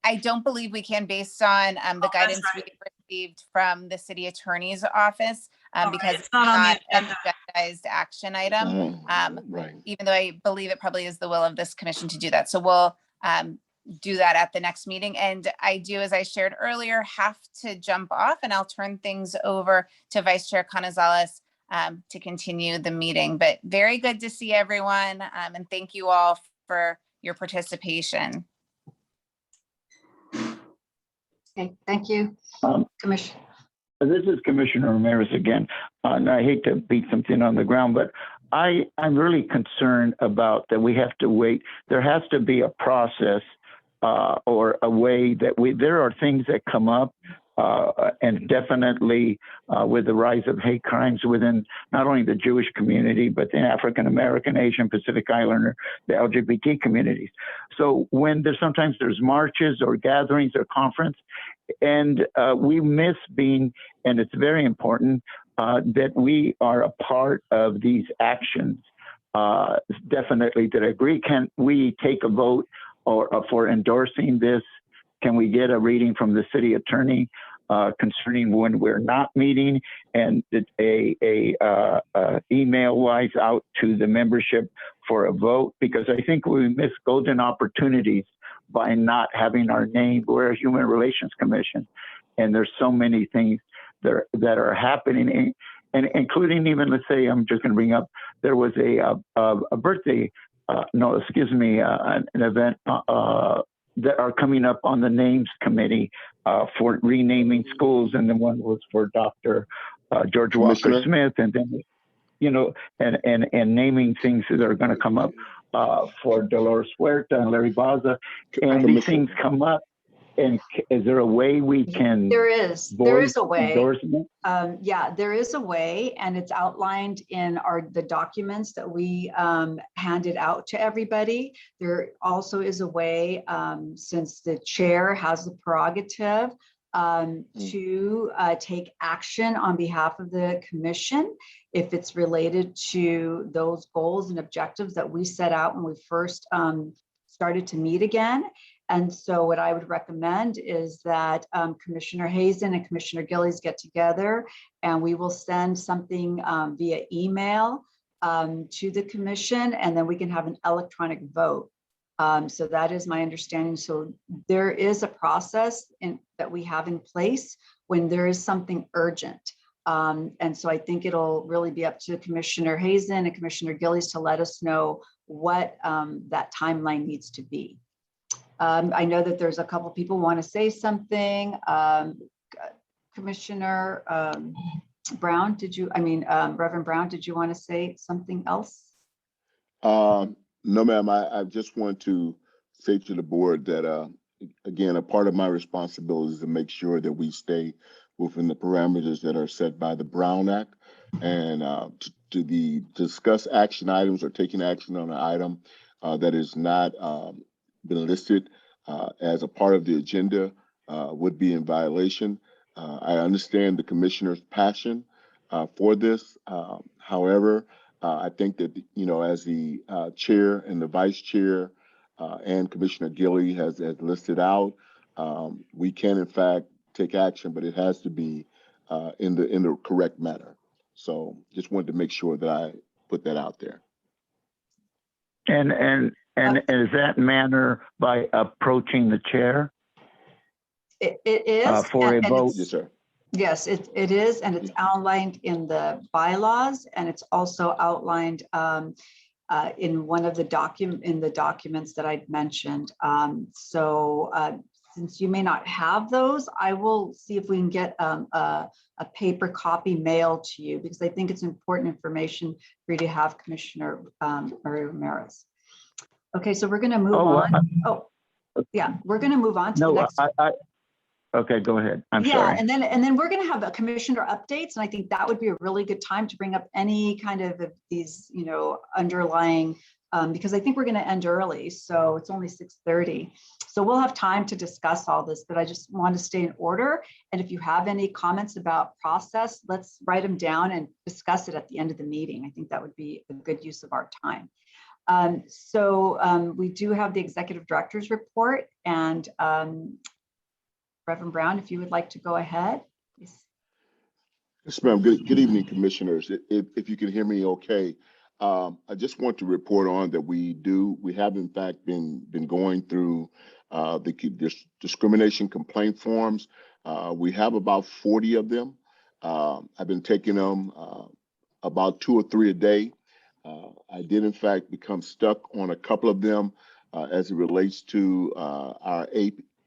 I don't believe we can based on the that's guidance right. we received from the city attorney's office All because right, it's not on the an agenda. agendized action item. Right. Even though I believe it probably is the will of this commission to do that. So we'll do that at the next meeting. And I do, as I shared earlier, have to jump off, and I'll turn things over to Vice Chair Canizales to continue the meeting. But very good to see everyone. And thank you all for your participation. Okay, thank you, Commissioner. This is Commissioner Ramirez again, and I hate to beat something on the ground, but I'm really concerned about that we have to wait. There has to be a process or a way that there are things that come up and definitely with the rise of hate crimes within not only the Jewish community, but the African American, Asian, Pacific Islander, the LGBT communities. So when sometimes there's marches or gatherings or conference, and we miss being, and it's very important that we are a part of these actions. Definitely that I agree. Can we take a vote or for endorsing this? Can we get a reading from the city attorney concerning when we're not meeting, and email wise out to the membership for a vote? Because I think we miss golden opportunities by not having our name. We're a Human Relations Commission, and there's so many things that are happening, and including even, let's say, I'm just going to bring up, there was a birthday, an event that are coming up on the names committee for renaming schools, and the one was for Dr. George Walker Smith, and then, and naming things that are going to come up for Dolores Huerta and Larry Baza, and these things come up. And is there a way we can? There is a way. Endorsement? Yeah, there is a way, and it's outlined in the documents that we handed out to everybody. There also is a way, since the chair has the prerogative to take action on behalf of the commission if it's related to those goals and objectives that we set out when we first started to meet again. And so what I would recommend is that Commissioner Hazen and Commissioner Gillies get together, and we will send something via email to the commission, and then we can have an electronic vote. So that is my understanding. So there is a process that we have in place when there is something urgent. And so I think it'll really be up to Commissioner Hazen and Commissioner Gillies to let us know what that timeline needs to be. I know that there's a couple people want to say something. Commissioner Brown, Reverend Brown, did you want to say something else? No, ma'am. I just want to say to the board that, again, a part of my responsibility is to make sure that we stay within the parameters that are set by the Brown Act, and to discuss action items or taking action on an item that is not been listed as a part of the agenda would be in violation. I understand the commissioner's passion for this. However, I think that, as the chair and the vice chair and Commissioner Gilly has listed out, we can in fact take action, but it has to be in the correct manner. So just wanted to make sure that I put that out there. And is that manner by approaching the chair? It is. For a vote? Yes, sir. Yes, it is, and it's outlined in the bylaws, and it's also outlined in one of the documents that I'd mentioned. Since you may not have those, I will see if we can get a paper copy mailed to you, because I think it's important information for you to have, Commissioner Murray Ramirez. Okay, so we're going to move on. We're going to move on to the next. Okay, go ahead. I'm yeah, sorry. and then we're going to have a commissioner updates, and I think that would be a really good time to bring up any kind of these, underlying, because I think we're going to end early, so it's only 6:30. So we'll have time to discuss all this, but I just want to stay in order. And if you have any comments about process, let's write them down and discuss it at the end of the meeting. I think that would be a good use of our time. We do have the executive director's report, and Reverend Brown, if you would like to go ahead. Yes, ma'am. Good evening, commissioners. If you can hear me okay, I just want to report on that we have in fact been going through the discrimination complaint forms. We have about 40 of them. I've been taking them about 2 or 3 a day. I did in fact become stuck on a couple of them as it relates to our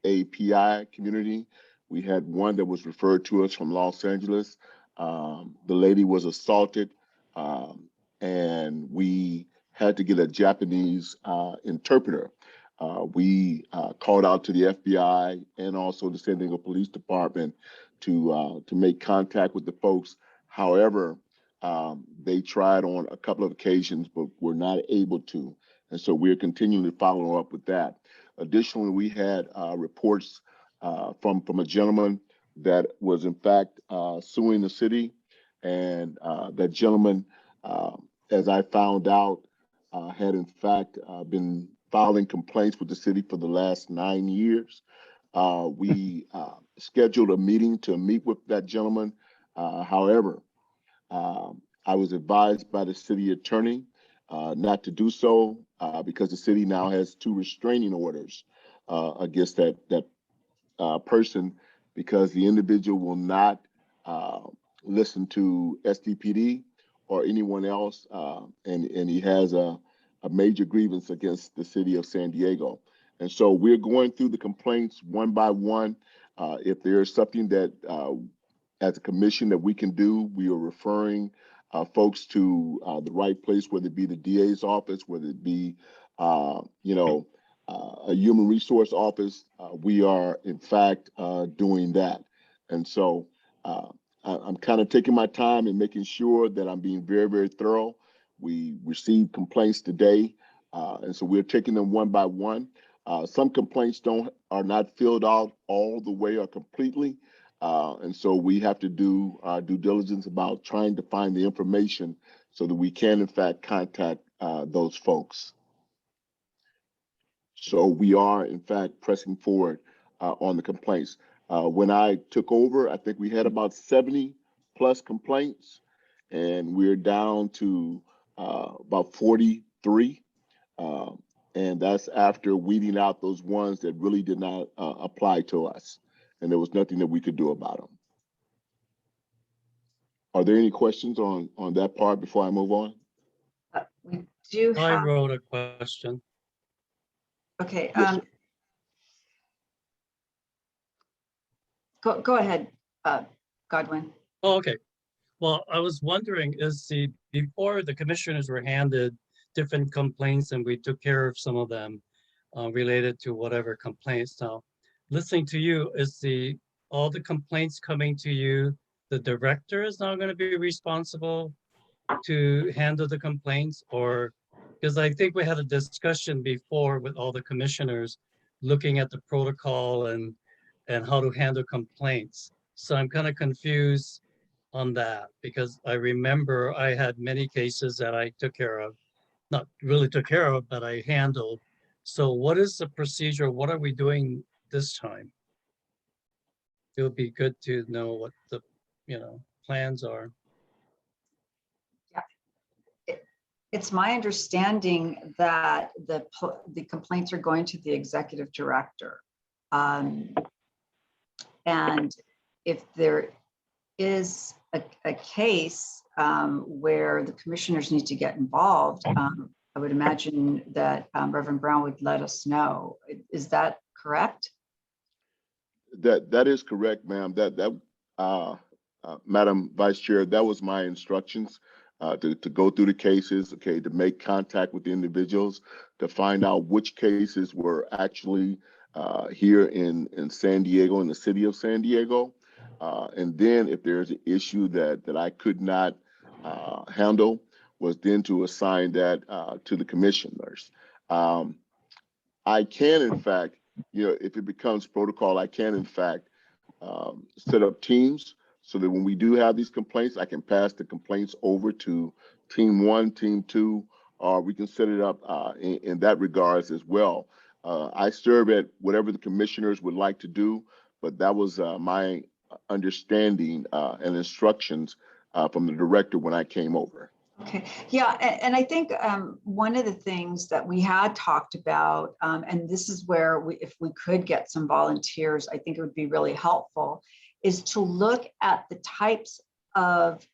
API community. We had one that was referred to us from Los Angeles. The lady was assaulted and we had to get a Japanese interpreter. We called out to the FBI and also the San Diego Police Department to make contact with the folks. However, they tried on a couple of occasions, but were not able to. And so we're continuing to follow up with that. Additionally, we had reports from a gentleman that was in fact suing the city. And that gentleman, as I found out, had in fact been filing complaints with the city for the last 9 years. We scheduled a meeting to meet with that gentleman. However, I was advised by the city attorney not to do so because the city now has 2 restraining orders against that person, because the individual will not listen to SDPD or anyone else, and he has a major grievance against the city of San Diego. And so we're going through the complaints one by one. If there's something that as a commission that we can do, we are referring folks to the right place, whether it be the DA's office, whether it be, a human resource office. We are in fact doing that. And so I'm kind of taking my time and making sure that I'm being very, very thorough. We received complaints today, and so we're taking them one by one. Some complaints are not filled out all the way or completely, and so we have to do due diligence about trying to find the information so that we can, in fact, contact those folks. So we are, in fact, pressing forward on the complaints. When I took over, I think we had about 70 plus complaints, and we're down to about 43. And that's after weeding out those ones that really did not apply to us. And there was nothing that we could do about them. Are there any questions on that part before I move on? We do I have, wrote a question. okay. Yes, sir. Go ahead, Godwin. Oh, okay. Well, I was wondering, before the commissioners were handed different complaints and we took care of some of them related to whatever complaints. Now, listening to you, all the complaints coming to you, the director is now going to be responsible to handle the complaints? Or, because I think we had a discussion before with all the commissioners looking at the protocol and how to handle complaints. So I'm kind of confused on that, because I remember I had many cases that I took care of, not really took care of, but I handled. So what is the procedure? What are we doing this time? It would be good to know what the, plans are. It's my understanding that the complaints are going to the executive director. And if there is a case where the commissioners need to get involved, I would imagine that Reverend Brown would let us know. Is that correct? That is correct, ma'am. Madam Vice Chair, that was my instructions to go through the cases, okay, to make contact with the individuals, to find out which cases were actually here in San Diego, in the city of San Diego. And then if there's an issue that I could not handle, was then to assign that to the commissioners. I can, in fact, if it becomes protocol, I can, in fact, set up teams so that when we do have these complaints, I can pass the complaints over to team 1, team 2, or we can set it up in that regards as well. I serve at whatever the commissioners would like to do, but that was my understanding and instructions from the director when I came over. Okay, yeah, and I think one of the things that we had talked about, and this is where if we could get some volunteers, I think it would be really helpful, is to look at the types of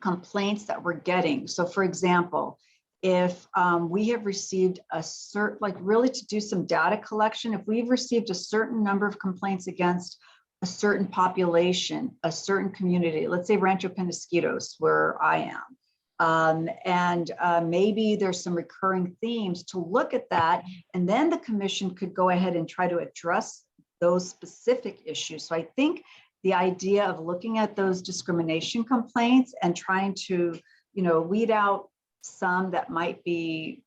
complaints that we're getting. So for example, if we have received a certain, like really to do some data collection, if we've received a certain number of complaints against a certain population, a certain community, let's say Rancho Penasquitos, where I am, And maybe there's some recurring themes to look at that. And then the commission could go ahead and try to address those specific issues. So I think the idea of looking at those discrimination complaints and trying to, weed out some that might be,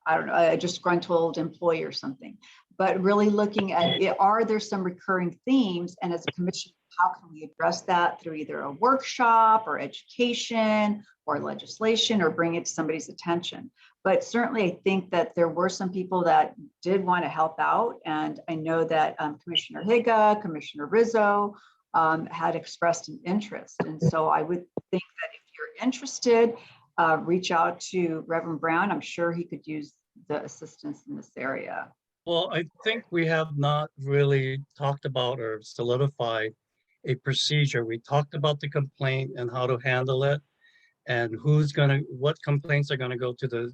I don't know, a disgruntled employee or something, but really looking at, are there some recurring themes? And as a commission, how can we address that through either a workshop or education or legislation, or bring it to somebody's attention? But certainly I think that there were some people that did want to help out. And I know that Commissioner Higa, Commissioner Rizzo had expressed an interest. And so I would think that if you're interested, reach out to Reverend Brown. I'm sure he could use the assistance in this area. Well, I think we have not really talked about or solidified a procedure. We talked about the complaint and how to handle it, and what complaints are gonna go to the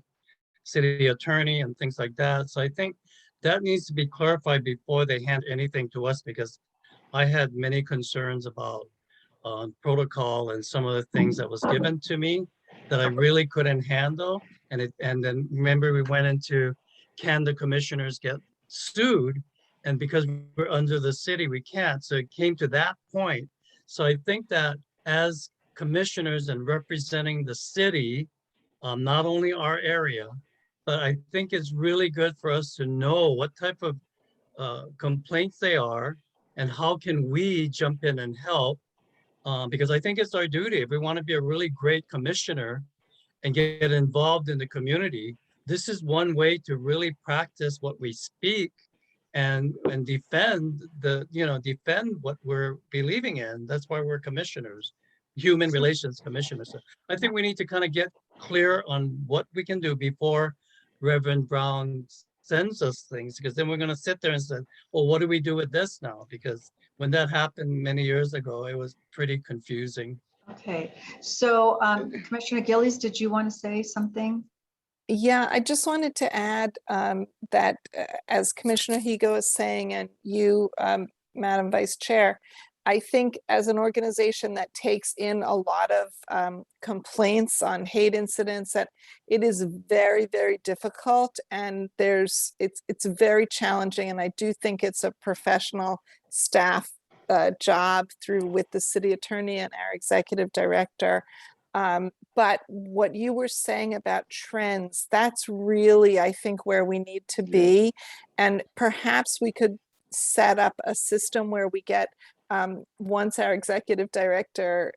city attorney and things like that. So I think that needs to be clarified before they hand anything to us, because I had many concerns about protocol and some of the things that was given to me that I really couldn't handle. And then remember, we went into, can the commissioners get sued? And because we're under the city, we can't. So it came to that point. So I think that as commissioners and representing the city, not only our area, but I think it's really good for us to know what type of complaints they are and how can we jump in and help. Because I think it's our duty. If we want to be a really great commissioner and get involved in the community, this is one way to really practice what we speak and defend defend what we're believing in. That's why we're commissioners, human relations commissioners. So I think we need to kind of get clear on what we can do before Reverend Brown sends us things, because then we're going to sit there and say, well, what do we do with this now? Because when that happened many years ago, it was pretty confusing. Okay, so Commissioner Gillies, did you want to say something? Yeah, I just wanted to add that as Commissioner Higo is saying, and you, Madam Vice Chair, I think as an organization that takes in a lot of complaints on hate incidents, that it is very, very difficult, and it's very challenging. And I do think it's a professional staff job with the city attorney and our executive director. But what you were saying about trends, that's really, I think, where we need to be. And perhaps we could set up a system where we get, once our executive director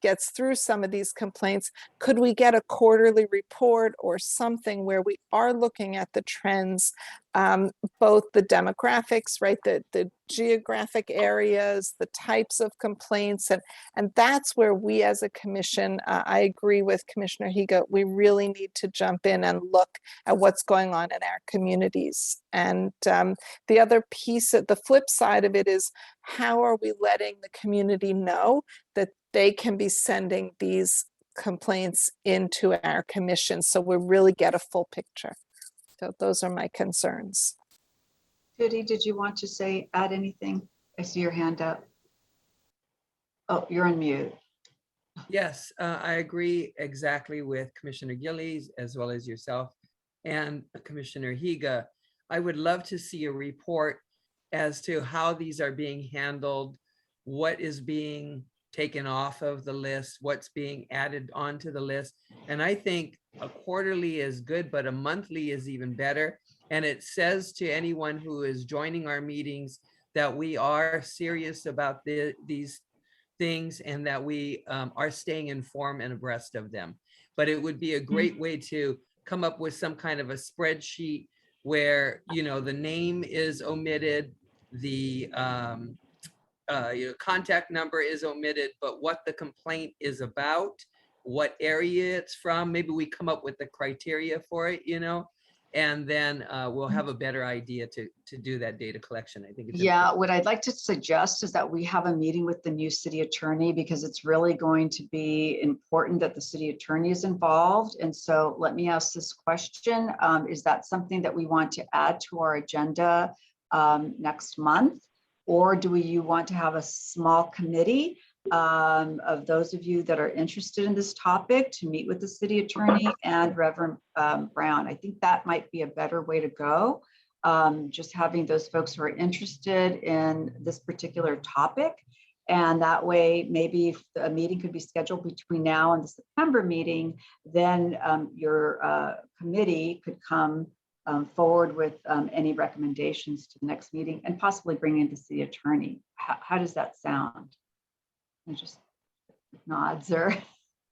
gets through some of these complaints, could we get a quarterly report or something where we are looking at the trends, both the demographics, right, the geographic areas, the types of complaints, and that's where we as a commission, I agree with Commissioner Higa, we really need to jump in and look at what's going on in our communities. And the other piece, the flip side of it is, how are we letting the community know that they can be sending these complaints into our commission, so we really get a full picture? So those are my concerns. Judy, did you want to add anything? I see your hand up. Oh, you're on mute. Yes, I agree exactly with Commissioner Gillies as well as yourself and Commissioner Higa. I would love to see a report as to how these are being handled, what is being taken off of the list, what's being added onto the list. And I think a quarterly is good, but a monthly is even better. And it says to anyone who is joining our meetings that we are serious about these things and that we are staying informed and abreast of them. But it would be a great way to come up with some kind of a spreadsheet where, the name is omitted, the contact number is omitted, but what the complaint is about, what area it's from, maybe we come up with the criteria for it, and then we'll have a better idea to do that data collection. I think it's important. What I'd like to suggest is that we have a meeting with the new city attorney, because it's really going to be important that the city attorney is involved. And so let me ask this question. Is that something that we want to add to our agenda next month? Or do you want to have a small committee of those of you that are interested in this topic to meet with the city attorney and Reverend Brown. I think that might be a better way to go. Just having those folks who are interested in this particular topic. And that way, maybe if a meeting could be scheduled between now and the September meeting, then your committee could come forward with any recommendations to the next meeting and possibly bring in the city attorney. How does that sound? And just nods or,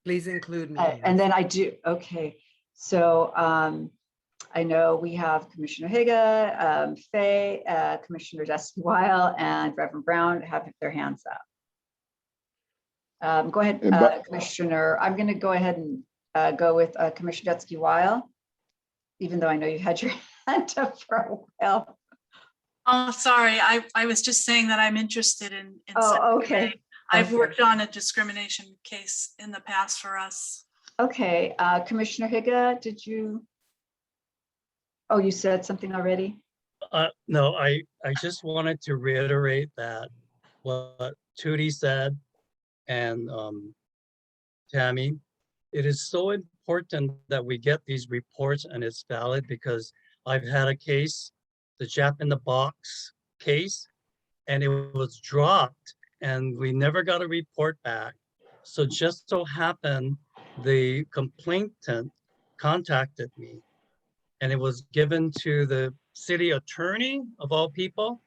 Please include me. and then I do, okay. So I know we have Commissioner Higa, Faye, Commissioner Dusty Weil, and Reverend Brown have their hands up. Go ahead, Commissioner. I'm going to go ahead and go with Commissioner Dusty Weil, even though I know you had your hand up for a while. Oh, sorry. I was just saying that I'm interested in. Oh, okay. I've Okay. worked on a discrimination case in the past for us. Okay, Commissioner Higa, did you? Oh, you said something already? No, I just wanted to reiterate that what Tootie said and Tammy, it is so important that we get these reports and it's valid, because I've had a case, the Jack in the Box case, and it was dropped and we never got a report back. So just so happened, the complainant contacted me and it was given to the city attorney of all people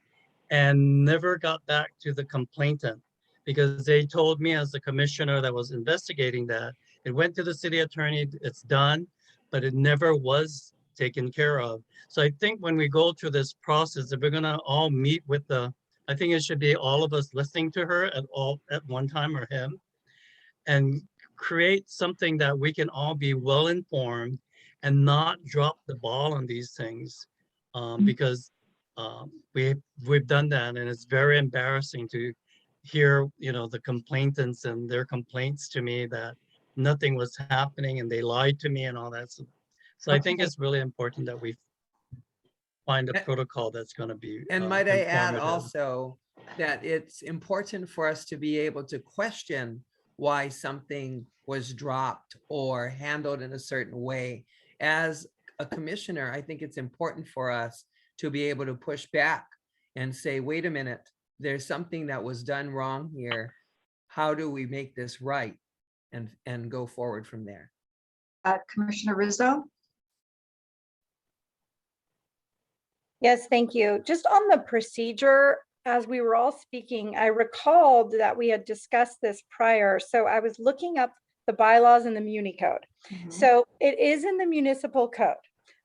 and never got back to the complainant, because they told me as the commissioner that was investigating that it went to the city attorney, it's done, but it never was taken care of. So I think when we go through this process, if we're gonna all meet with I think it should be all of us listening to her at one time, or him, and create something that we can all be well informed and not drop the ball on these things, because we've done that, and it's very embarrassing to hear, the complainants and their complaints to me that nothing was happening and they lied to me and all that. So I think Okay. it's really important that we find a protocol that's going to be And might I add informative. also that it's important for us to be able to question why something was dropped or handled in a certain way. As a commissioner, I think it's important for us to be able to push back and say, wait a minute, there's something that was done wrong here. How do we make this right? And go forward from there. Commissioner Rizzo? Yes, thank you. Just on the procedure, as we were all speaking, I recalled that we had discussed this prior. So I was looking up the bylaws in the Muni Code. So it is in the municipal code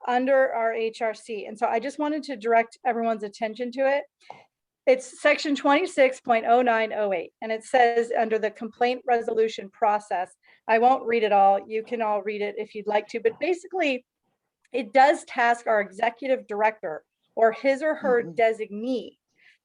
under our HRC. And so I just wanted to direct everyone's attention to it. It's section 26.0908, and it says under the complaint resolution process. I won't read it all. You can all read it if you'd like to, but basically it does task our executive director or his or her designee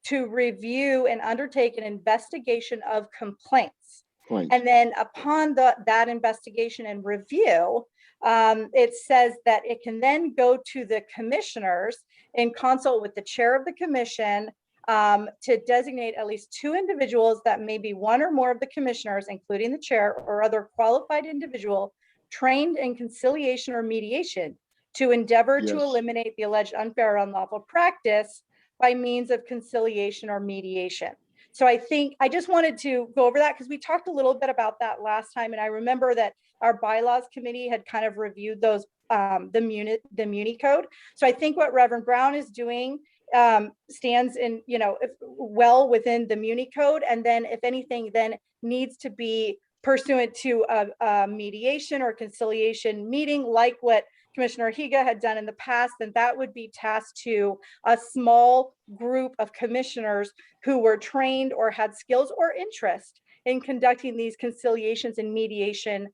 to review and undertake an investigation of complaints. Point. And then upon that investigation and review, it says that it can then go to the commissioners in consult with the chair of the commission to designate at least 2 individuals that may be one or more of the commissioners, including the chair or other qualified individual trained in conciliation or mediation, to endeavor to Yes. eliminate the alleged unfair or unlawful practice by means of conciliation or mediation. So I think I just wanted to go over that because we talked a little bit about that last time. And I remember that our bylaws committee had kind of reviewed those, the Muni Code. So I think what Reverend Brown is doing stands in, well within the Muni Code. And then if anything, then needs to be pursuant to a mediation or conciliation meeting, like what Commissioner Higa had done in the past, then that would be tasked to a small group of commissioners who were trained or had skills or interest in conducting these conciliations and mediation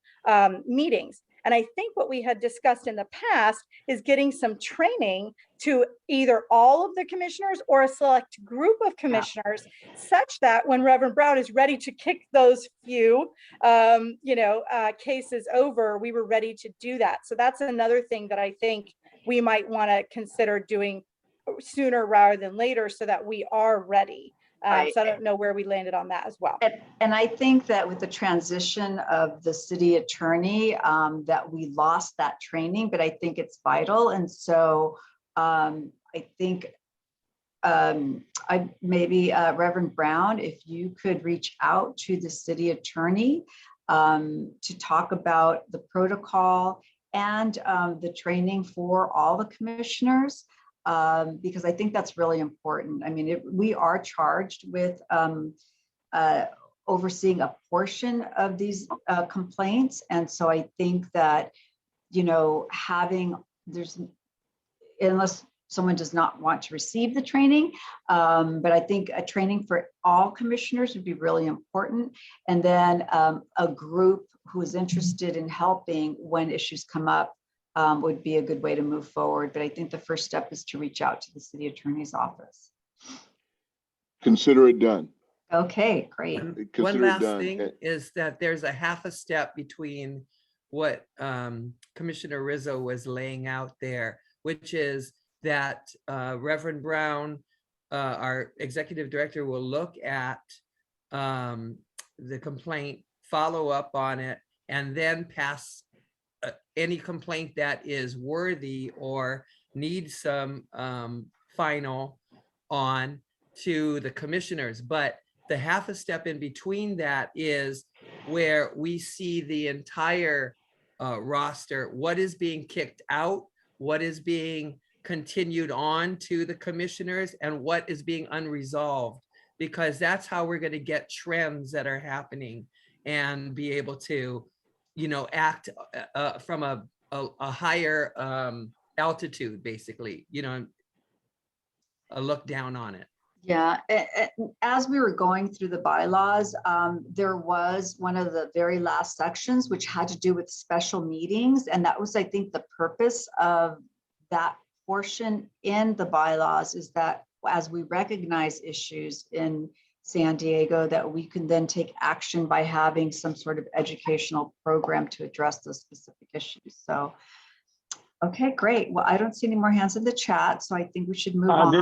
meetings. And I think what we had discussed in the past is getting some training to either all of the commissioners or a select group of commissioners, such that when Reverend Brown is ready to kick those few, cases over, we were ready to do that. So that's another thing that I think we might want to consider doing sooner rather than later, so that we are ready Right. So I don't know where we landed on that as well. And I think that with the transition of the city attorney, that we lost that training, but I think it's vital. And so I think Reverend Brown, if you could reach out to the city attorney to talk about the protocol and the training for all the commissioners, because I think that's really important. I mean, we are charged with overseeing a portion of these complaints. And so I think that, you know, unless someone does not want to receive the training, but I think a training for all commissioners would be really important. And then a group who is interested in helping when issues come up would be a good way to move forward. But I think the first step is to reach out to the city attorney's office. Consider it done. Okay, great. One Consider it last done. thing is that there's a half a step between what Commissioner Rizzo was laying out there, which is that Reverend Brown, our executive director, will look at the complaint, follow up on it, and then pass any complaint that is worthy or needs some final on to the commissioners. But the half a step in between that is where we see the entire roster, what is being kicked out, what is being continued on to the commissioners, and what is being unresolved, because that's how we're going to get trends that are happening and be able to, you know, act from a higher altitude, basically, you know, a look down on it. Yeah, as we were going through the bylaws, there was one of the very last sections which had to do with special meetings. And that was, I think, the purpose of that portion in the bylaws, is that as we recognize issues in San Diego, that we can then take action by having some sort of educational program to address those specific issues. So, okay, great. Well, I don't see any more hands in the chat, so I think we should move on.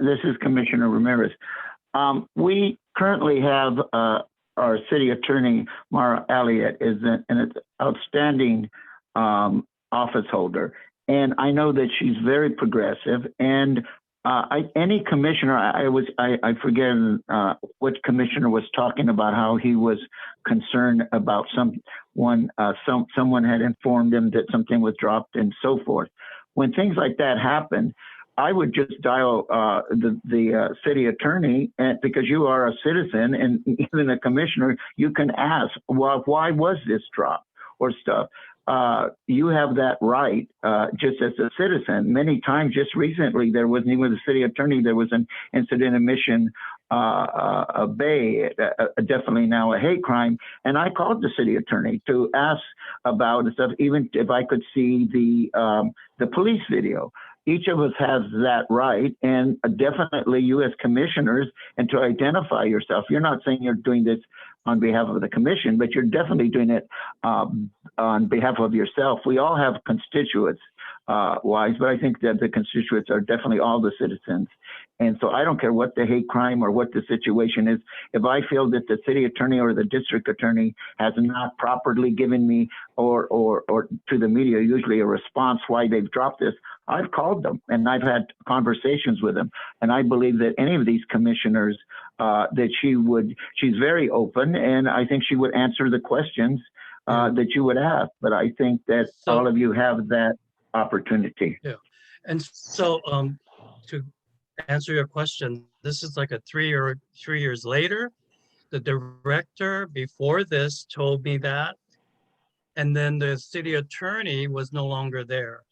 This is Commissioner Ramirez. We currently have our city attorney, Mara Elliott, is an outstanding office holder. And I know that she's very progressive. And any commissioner, I forget what commissioner was talking about how he was concerned about someone had informed him that something was dropped and so forth. When things like that happen, I would just dial the city attorney, and because you are a citizen and even a commissioner, you can ask, well, why was this dropped or stuff? You have that right just as a citizen. Many times, just recently, there wasn't even the city attorney. There was an incident in Mission Bay, definitely now a hate crime. And I called the city attorney to ask about stuff, even if I could see the police video. Each of us has that right, and definitely you as commissioners, and to identify yourself. You're not saying you're doing this on behalf of the commission, but you're definitely doing it on behalf of yourself. We all have constituents wise, but I think that the constituents are definitely all the citizens. And so I don't care what the hate crime or what the situation is. If I feel that the city attorney or the district attorney has not properly given me or to the media usually a response why they've dropped this, I've called them and I've had conversations with them. And I believe that any of these commissioners that she's very open, and I think she would answer the questions that you would have. But I think that all of you have that opportunity. Yeah. And so to answer your question, this is like a 3 years later. The director before this told me that, and then the city attorney was no longer there.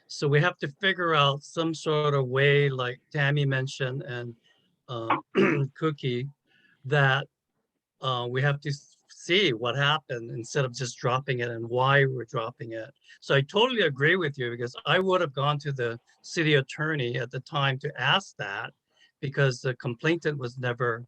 So we have to figure out some sort of way, like Tammy mentioned and Cookie, that we have to see what happened instead of just dropping it and why we're dropping it. So I totally agree with you, because I would have gone to the city attorney at the time to ask that, because the complainant was never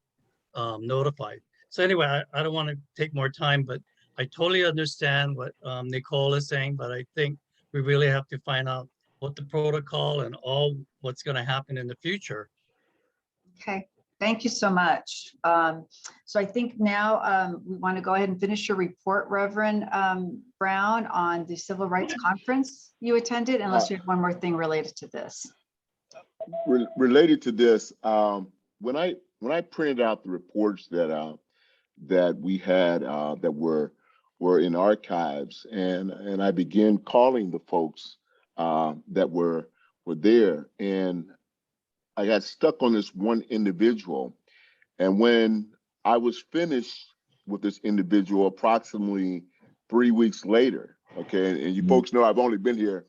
notified. So anyway, I don't want to take more time, but I totally understand what Nicole is saying, but I think we really have to find out what the protocol and all what's going to happen in the future. Okay. Thank you so much. So I think now we want to go ahead and finish your report, Reverend Brown, on the Civil Rights Conference you attended, unless you have one more thing related to this. Related to this, when I printed out the reports that we had that were in archives, and I began calling the folks that were there, and I got stuck on this one individual. And when I was finished with this individual, approximately 3 weeks later, okay, and you folks know I've only been here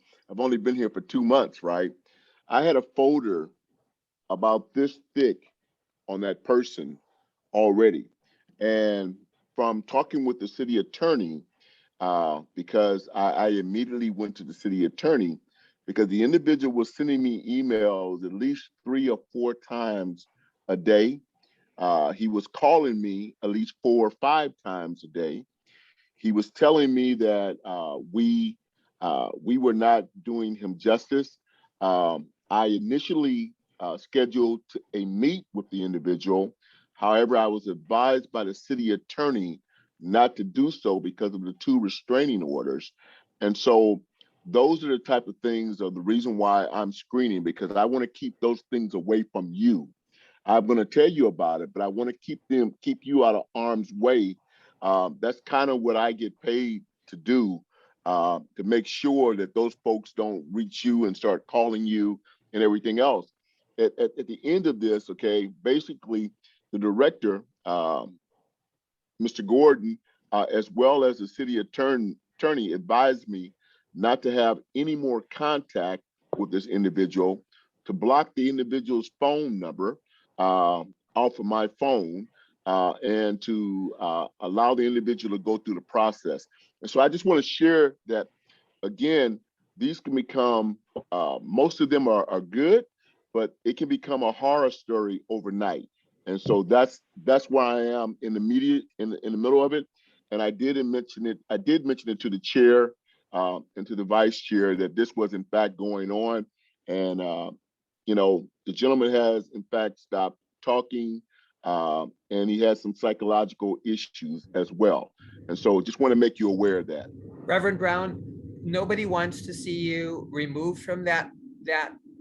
for 2 months, right? I had a folder about this thick on that person already. And from talking with the city attorney, because I immediately went to the city attorney, because the individual was sending me emails at least 3 or 4 times a day. He was calling me at least 4 or 5 times a day. He was telling me that we were not doing him justice. I initially scheduled a meet with the individual. However, I was advised by the city attorney not to do so because of the 2 restraining orders. And so those are the type of things are the reason why I'm screening, because I want to keep those things away from you. I'm going to tell you about it, but I want to keep you out of harm's way. That's kind of what I get paid to do, to make sure that those folks don't reach you and start calling you and everything else. At the end of this, okay, basically the director, Mr. Gordon, as well as the city attorney advised me not to have any more contact with this individual, to block the individual's phone number off of my phone, and to allow the individual to go through the process. And so I just want to share that, again, these can become, most of them are good, but it can become a horror story overnight. And so that's where I am in the middle of it. And I did mention it to the chair and to the vice chair that this was in fact going on. And the gentleman has in fact stopped talking, and he has some psychological issues as well. And so just want to make you aware of that. Reverend Brown, nobody wants to see you removed from that.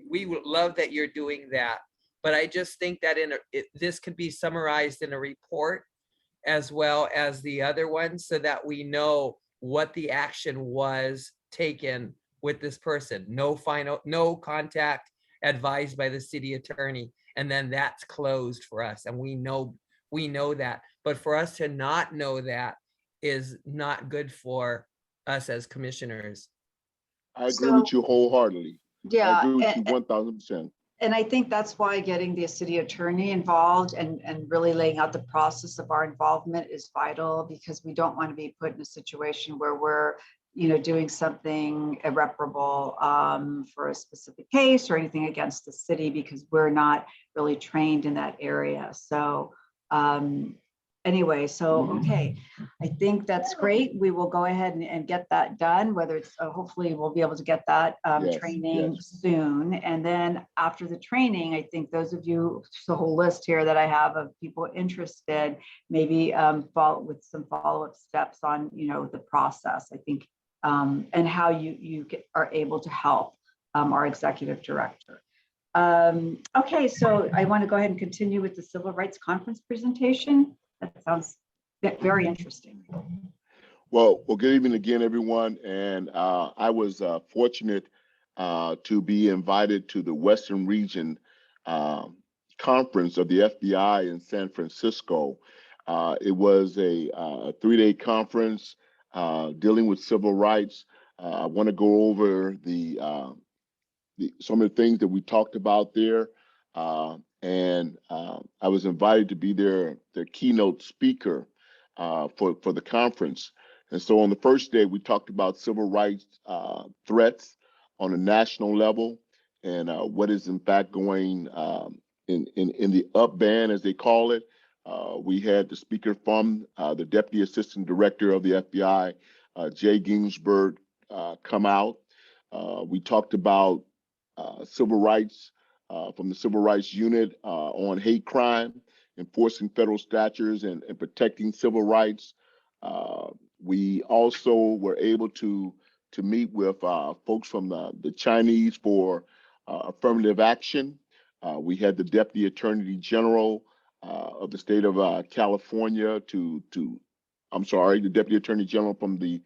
We would love that you're doing that. But I just think that this could be summarized in a report as well as the other ones, so that we know what the action was taken with this person. No contact advised by the city attorney, and then that's closed for us, and we know that. But for us to not know that is not good for us as commissioners. I agree with you wholeheartedly. Yeah, I agree with you 1000%. And I think that's why getting the city attorney involved and really laying out the process of our involvement is vital, because we don't want to be put in a situation where we're, doing something irreparable for a specific case or anything against the city, because we're not really trained in that area. So anyway, okay, I think that's great. We will go ahead and get that done, whether it's hopefully we'll be able to get that training soon. And then after the training, I think those of you, the whole list here that I have of people interested, maybe follow with some follow-up steps on, the process, I think, and how you are able to help our executive director. Okay, so I want to go ahead and continue with the Civil Rights Conference presentation. That sounds very interesting. Well, good evening again, everyone. And I was fortunate to be invited to the Western Region Conference of the FBI in San Francisco. It was a 3-day conference dealing with civil rights. I want to go over some of the things that we talked about there. And I was invited to be their keynote speaker for the conference. And so on the first day, we talked about civil rights threats on a national level, and what is in fact going in the up band, as they call it. We had the speaker from the Deputy Assistant Director of the FBI, Jay Ginsburg, come out. We talked about civil rights from the Civil Rights Unit on hate crime, enforcing federal statutes and protecting civil rights. We also were able to meet with folks from the Chinese for affirmative action. We had the Deputy Attorney General of the state of California the Deputy Attorney General from the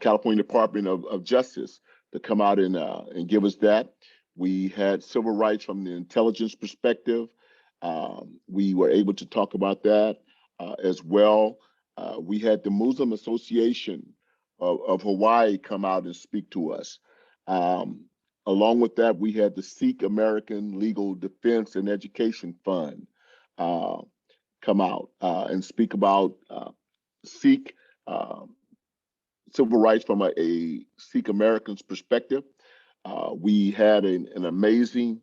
California Department of Justice to come out and give us that. We had civil rights from the intelligence perspective. We were able to talk about that as well. We had the Muslim Association of Hawaii come out and speak to us. Along with that, we had the Sikh American Legal Defense and Education Fund come out and speak about Sikh civil rights from a Sikh American's perspective. We had an amazing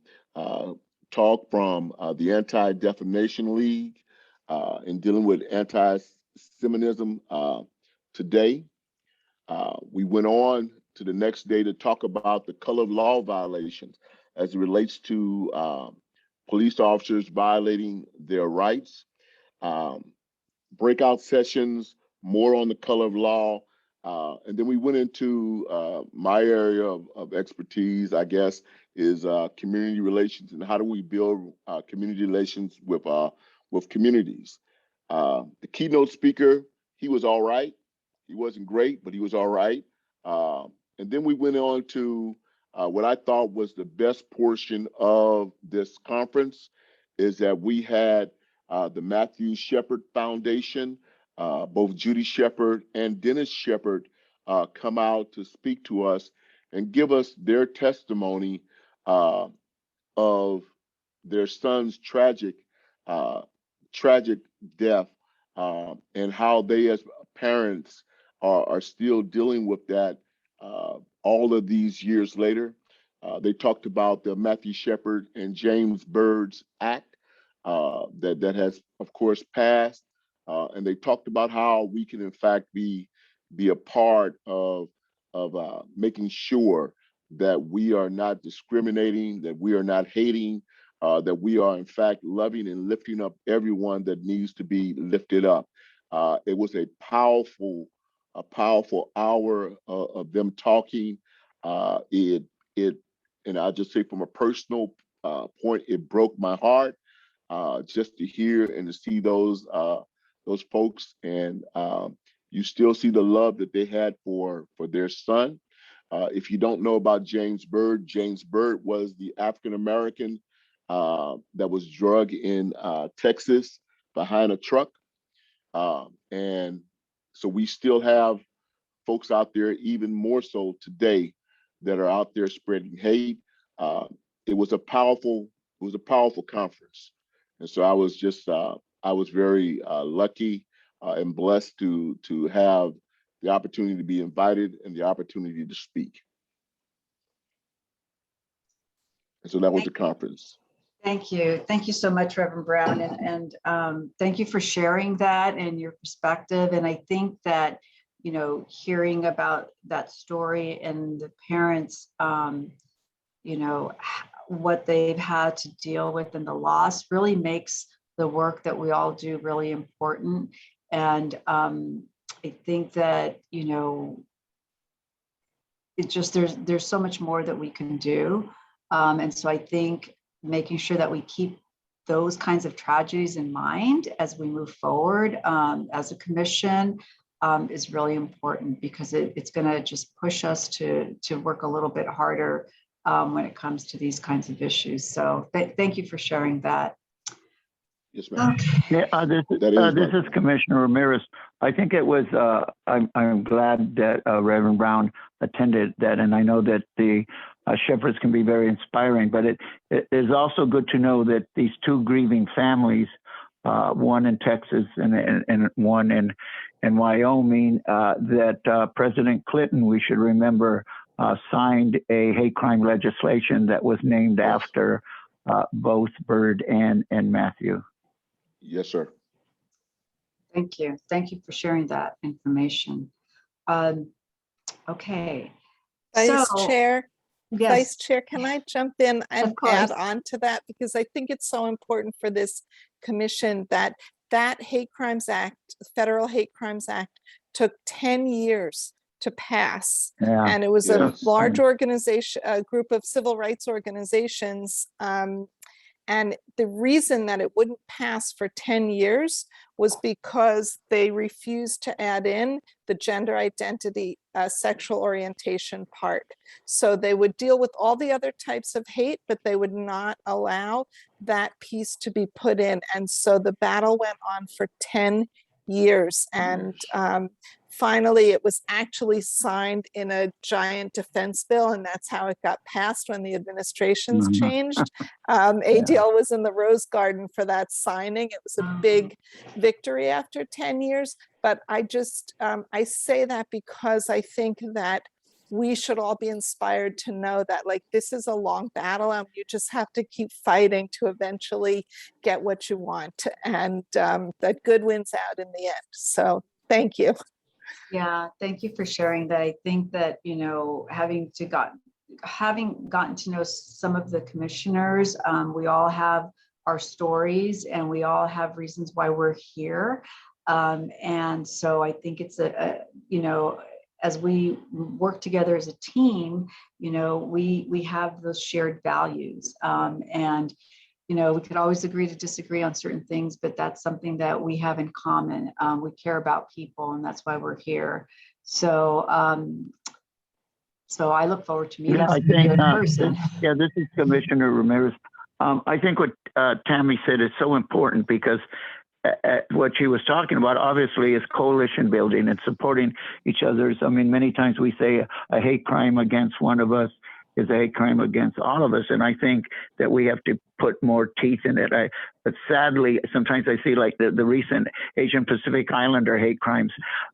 talk from the Anti-Defamation League in dealing with anti-Semitism today. We went on to the next day to talk about the color of law violations as it relates to police officers violating their rights. Breakout sessions, more on the color of law. And then we went into my area of expertise, I guess, is community relations and how do we build community relations with communities. The keynote speaker, he was all right. He wasn't great, but he was all right. And then we went on to what I thought was the best portion of this conference is that we had the Matthew Shepard Foundation, both Judy Shepard and Dennis Shepard come out to speak to us and give us their testimony of their son's tragic death and how they as parents are still dealing with that all of these years later. They talked about the Matthew Shepard and James Byrd's Act that has, of course, passed. And they talked about how we can, in fact, be a part of making sure that we are not discriminating, that we are not hating, that we are, in fact, loving and lifting up everyone that needs to be lifted up. It was a powerful hour of them talking. And I'll just say from a personal point, it broke my heart just to hear and to see those folks. And you still see the love that they had for their son. If you don't know about James Byrd was the African-American that was drugged in Texas behind a truck. And so we still have folks out there, even more so today, that are out there spreading hate. It was a powerful conference. And so I was very lucky and blessed to have the opportunity to be invited and the opportunity to speak. And so that was the conference. Thank you. Thank you so much, Reverend Brown. And thank you for sharing that and your perspective. And I think that, you know, hearing about that story and the parents, you know, what they've had to deal with and the loss really makes the work that we all do really important. And I think that, you know, it just, there's so much more that we can do. And so I think making sure that we keep those kinds of tragedies in mind as we move forward as a commission is really important, because it's going to just push us to work a little bit harder when it comes to these kinds of issues. So thank you for sharing that. Yes, ma'am. Okay. Yeah, this is Commissioner Ramirez. I think it was, I'm glad that Reverend Brown attended that, and I know that the shepherds can be very inspiring, but it is also good to know that these two grieving families, one in Texas and one in Wyoming, that President Clinton, we should remember, signed a hate crime legislation that was named after both Byrd and Matthew. Yes, sir. Thank you. Thank you for sharing that information. Okay. Vice So- Chair, Vice Yes, Chair, can I jump in and add course. on to that? Because I think it's so important for this commission that that Hate Crimes Act, Federal Hate Crimes Act, took 10 years to pass. Yeah. And it was a Yes. large organization, a group of civil rights organizations. And the reason that it wouldn't pass for 10 years was because they refused to add in the gender identity, sexual orientation part. So they would deal with all the other types of hate, but they would not allow that piece to be put in. And so the battle went on for 10 years. And finally, it was actually signed in a giant defense bill, and that's how it got passed when the administrations Mhm. changed. ADL was in the Rose Garden for that signing. It was a big victory after 10 years. But I just, I say that because I think that we should all be inspired to know that, like, this is a long battle and you just have to keep fighting to eventually get what you want, and that good wins out in the end. So thank you. Yeah, thank you for sharing that. I think that, you know, having gotten to know some of the commissioners, we all have our stories and we all have reasons why we're here. And so I think it's you know, as we work together as a team, you know, we have those shared values. And you know, we could always agree to disagree on certain things, but that's something that we have in common. We care about people, and that's why we're here. So, so I look forward to meeting I you think, in person. this is Commissioner Ramirez. I think what Tammy said is so important because what she was talking about obviously is coalition building and supporting each other's. I mean, many times we say a hate crime against one of us is a hate crime against all of us. And I think that we have to put more teeth in it. But sadly, sometimes I see like the recent Asian Pacific Islander hate crimes.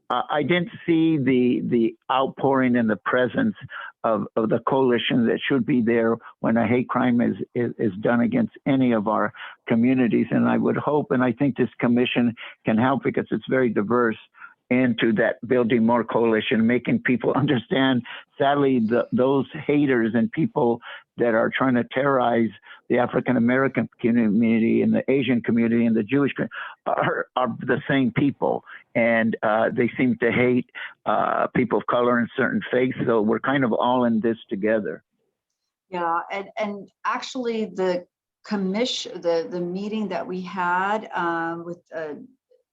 I didn't see the outpouring and the presence of the coalition that should be there when a hate crime is done against any of our communities. And I would hope, and I think this commission can help because it's very diverse, into that building more coalition, making people understand, sadly, those haters and people that are trying to terrorize the African-American community and the Asian community and the Jewish community are the same people. And they seem to hate people of color and certain faiths. So we're kind of all in this together. Yeah, and actually the commission, the meeting that we had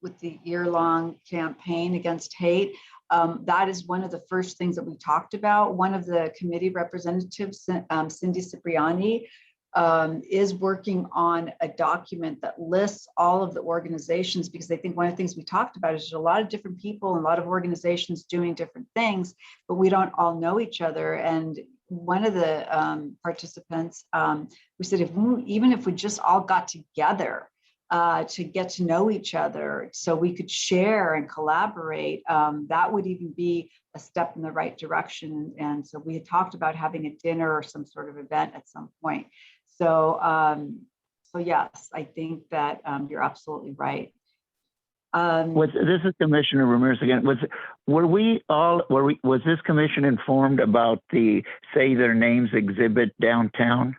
with the year-long campaign against hate, that is one of the first things that we talked about. One of the committee representatives, Cindy Cipriani, is working on a document that lists all of the organizations, because I think one of the things we talked about is there's a lot of different people and a lot of organizations doing different things, but we don't all know each other. And one of the participants, we said, even if we just all got together to get to know each other so we could share and collaborate, that would even be a step in the right direction. And so we had talked about having a dinner or some sort of event at some point. So, so yes, I think that you're absolutely right. This is Commissioner Ramirez again. Was this commission informed about the Say Their Names exhibit downtown?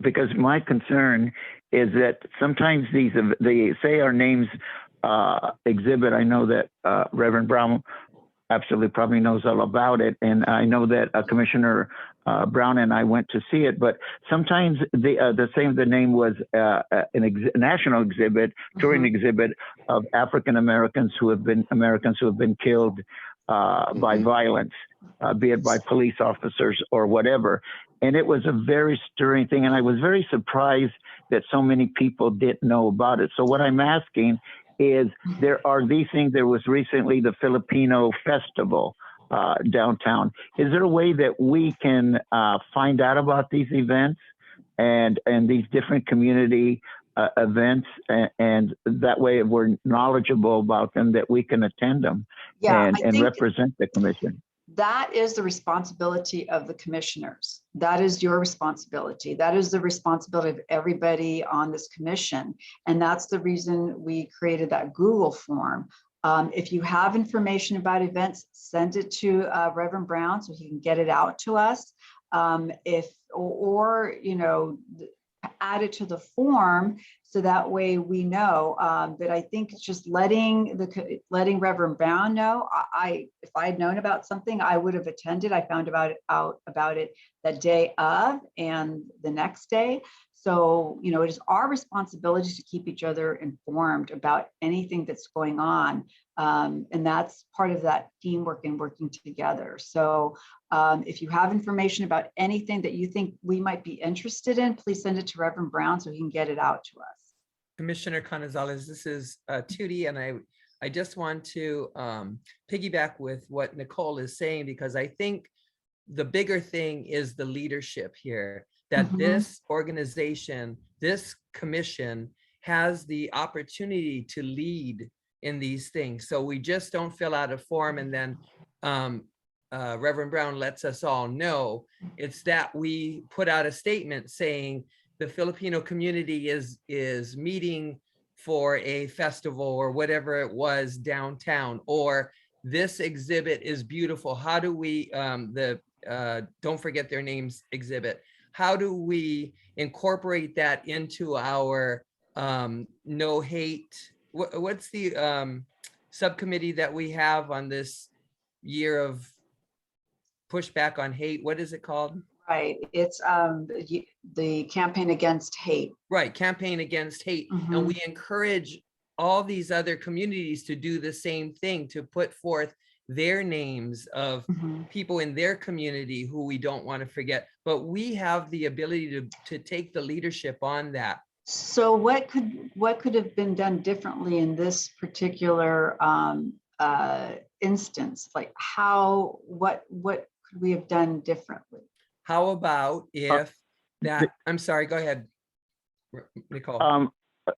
Because my concern is that sometimes the Say Our Names exhibit, I know that Reverend Brown absolutely probably knows all about it. And I know that Commissioner Brown and I went to see it, but sometimes the name was a national exhibit, touring exhibit of African Americans who have been killed by violence, be it by police officers or whatever. And it was a very stirring thing. And I was very surprised that so many people didn't know about it. So what I'm asking is, there are these things. There was recently the Filipino festival downtown. Is there a way that we can find out about these events and these different community events, and that way if we're knowledgeable about them, that we can attend them and represent the commission? That is the responsibility of the commissioners. That is your responsibility. That is the responsibility of everybody on this commission. And that's the reason we created that Google form. If you have information about events, send it to Reverend Brown so he can get it out to us. Add it to the form so that way we know. But I think it's just letting Reverend Brown know. If I had known about something, I would have attended. I found out about it the day of and the next day. So, it is our responsibility to keep each other informed about anything that's going on. And that's part of that teamwork and working together. So if you have information about anything that you think we might be interested in, please send it to Reverend Brown so he can get it out to us. Commissioner Canizales, this is Tootie, and I just want to piggyback with what Nicole is saying, because I think the bigger thing is the leadership here, that this organization, this commission has the opportunity to lead in these things. So we just don't fill out a form and then Reverend Brown lets us all know. It's that we put out a statement saying the Filipino community is meeting for a festival or whatever it was downtown, or this exhibit is beautiful. How do we, don't forget their names exhibit, how do we incorporate that into our no hate? What's the subcommittee that we have on this year of pushback on hate? What is it called? Right. It's the Campaign Against Hate. Right. Campaign Against Hate. And we encourage all these other communities to do the same thing, to put forth their names of people in their community who we don't want to forget. But we have the ability to take the leadership on that. So what could have been done differently in this particular instance? Like what could we have done differently? How about if that, I'm sorry, go ahead, Nicole.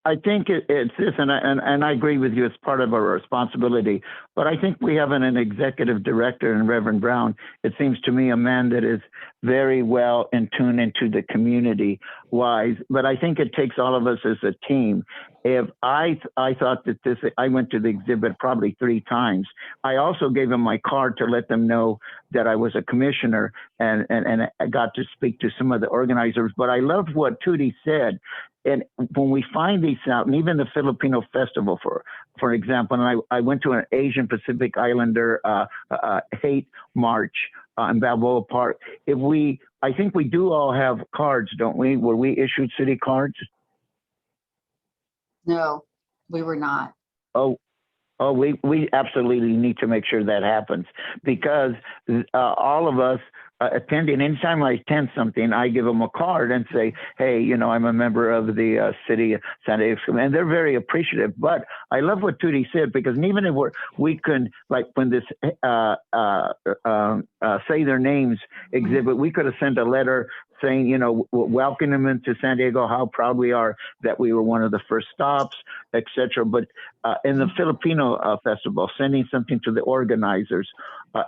I think it's this, and I agree with you. It's part of our responsibility. But I think we have an executive director in Reverend Brown. It seems to me a man that is very well in tune into the community wise. But I think it takes all of us as a team. If I thought that I went to the exhibit probably 3 times. I also gave them my card to let them know that I was a commissioner and I got to speak to some of the organizers. But I loved what Tootie said. And when we find these out, and even the Filipino festival, for example, and I went to an Asian Pacific Islander hate march in Balboa Park. I think we do all have cards, don't we? Were we issued city cards? No, we were not. Oh, we absolutely need to make sure that happens, because all of us attending, anytime I attend something, I give them a card and say, hey, I'm a member of the city of San Diego, and they're very appreciative. But I love what Tootie said, because even if we can, like when this say their names exhibit, we could have sent a letter saying, welcome them into San Diego, how proud we are that we were one of the first stops, etc. But in the Filipino festival, sending something to the organizers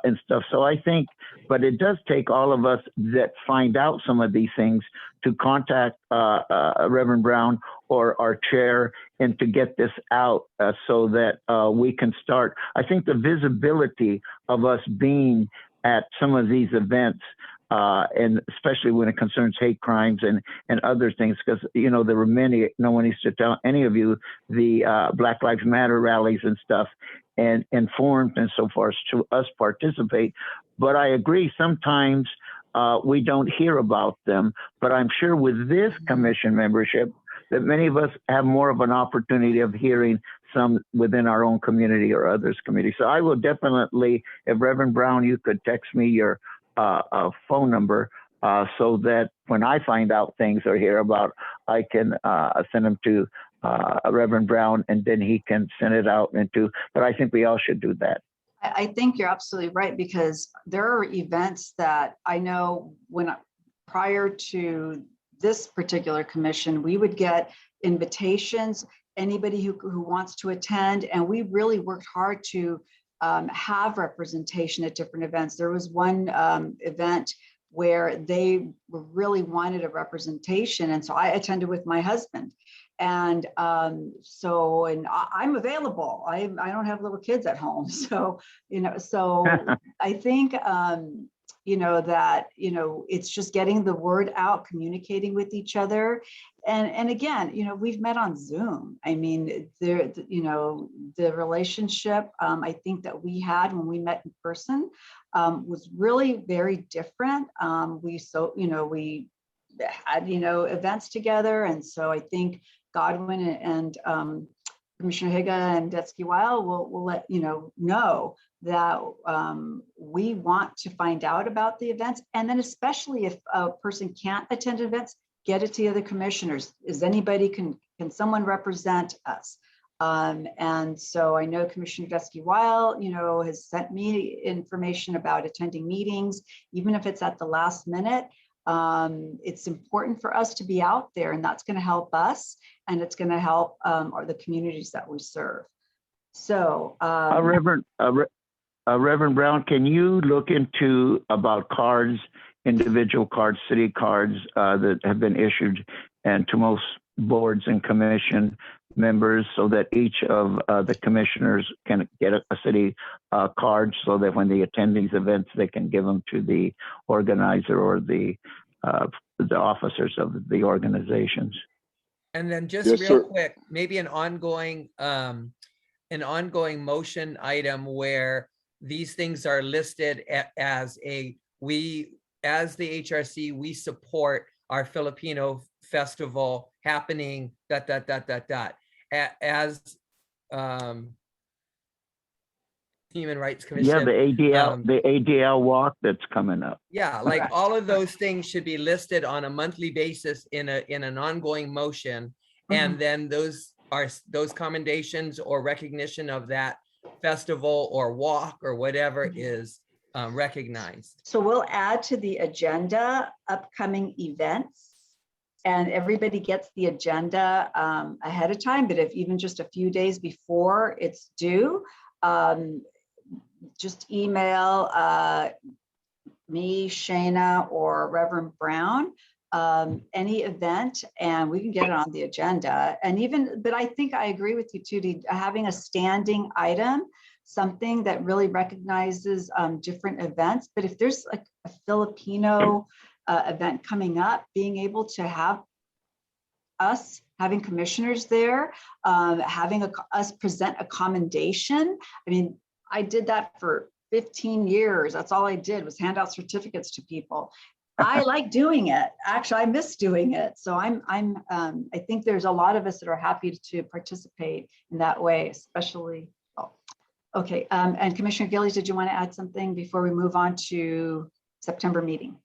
and stuff. So I think, but it does take all of us that find out some of these things to contact Reverend Brown or our chair and to get this out so that we can start. I think the visibility of us being at some of these events, and especially when it concerns hate crimes and other things, because, there were many, no one needs to tell any of you, the Black Lives Matter rallies and stuff, and informed and so forth to us participate. But I agree, sometimes we don't hear about them, but I'm sure with this commission membership that many of us have more of an opportunity of hearing some within our own community or others' community. So I will definitely, if Reverend Brown, you could text me your phone number so that when I find out things or hear about, I can send them to Reverend Brown, and then he can send it out but I think we all should do that. I think you're absolutely right, because there are events that I know prior to this particular commission, we would get invitations, anybody who wants to attend, and we really worked hard to have representation at different events. There was one event where they really wanted a representation, and so I attended with my husband. And I'm available. I don't have little kids at home. So, I think, that, it's just getting the word out, communicating with each other. And again, we've met on Zoom. I mean, the relationship, I think that we had when we met in person was really very different. We had, events together. And so I think Godwin and Commissioner Higa and Detsky-Weil will let know that we want to find out about the events. And then especially if a person can't attend events, get it to the other commissioners. Can someone represent us? And so I know Commissioner Detsky-Weil, has sent me information about attending meetings, even if it's at the last minute. It's important for us to be out there, and that's going to help us, and it's going to help the communities that we serve. So, Reverend Brown, can you look into about cards, individual cards, city cards that have been issued and to most boards and commission members, so that each of the commissioners can get a city card, so that when they attend these events, they can give them to the organizer or the officers of the organizations? And then just Yes, real sir. quick, maybe an ongoing motion item where these things are listed as the HRC, we support our Filipino festival happening, ... as Human Rights Commission. Yeah, the ADL walk that's coming up. Yeah, like Correct. all of those things should be listed on a monthly basis in an ongoing motion. And then those commendations or recognition of that festival or walk or whatever is recognized. So we'll add to the agenda upcoming events, and everybody gets the agenda ahead of time, but if even just a few days before it's due, just email me, Shana, or Reverend Brown, any event, and we can get it on the agenda. But I think I agree with you too, having a standing item, something that really recognizes different events. But if there's like a Filipino event coming up, being able to have having commissioners there, having us present a commendation. I mean, I did that for 15 years. That's all I did, was hand out certificates to people. I like doing it. Actually, I miss doing it. So I think there's a lot of us that are happy to participate in that way, especially. Oh, okay. And Commissioner Gillies, did you want to add something before we move on to September meeting?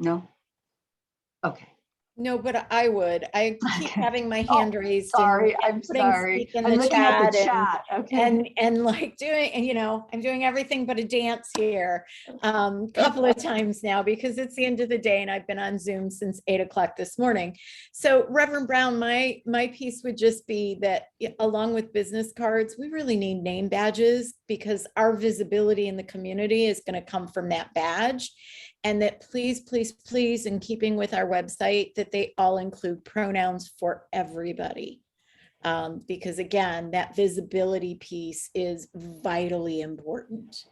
No? Okay. No, but I would. I keep Okay. having my hand raised. Sorry, and I'm putting sorry. speak in I'm the looking at the chat chat. Okay. and like doing, and I'm doing everything but a dance here couple of times now, because it's the end of the day and I've been on Zoom since 8 o'clock this morning. So Reverend Brown, my piece would just be that along with business cards, we really need name badges, because our visibility in the community is going to come from that badge. And that please, please, please, in keeping with our website, that they all include pronouns for everybody. Because again, that visibility piece is vitally important.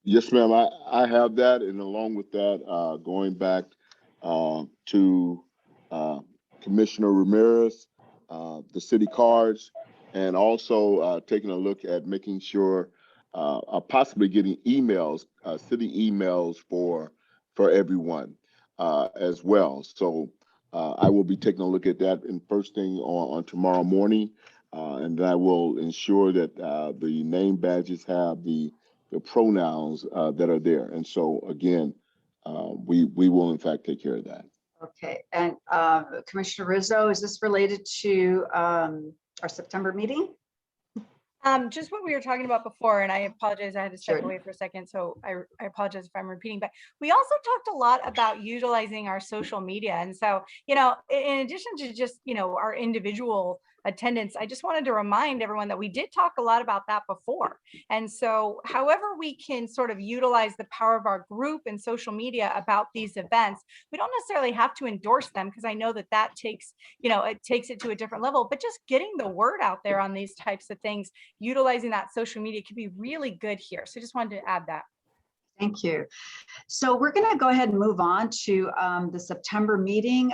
Yes, ma'am. I have that, and along with that, going back to Commissioner Ramirez, the city cards, and also taking a look at making sure possibly getting emails, city emails for everyone as well. So I will be taking a look at that in first thing on tomorrow morning, and I will ensure that the name badges have the pronouns that are there. And so again, we will in fact take care of that. Okay. And Commissioner Rizzo, is this related to our September meeting? Just what we were talking about before, and I apologize, I had to step Sure. away for a second, so I apologize if I'm repeating, but we also talked a lot about utilizing our social media. And so, in addition to just, our individual attendance, I just wanted to remind everyone that we did talk a lot about that before. And so however we can sort of utilize the power of our group and social media about these events, we don't necessarily have to endorse them, because I know that that takes, it takes it to a different level, but just getting the word out there on these types of things, utilizing that social media can be really good here. So just wanted to add that. Thank you. So we're going to go ahead and move on to the September meeting.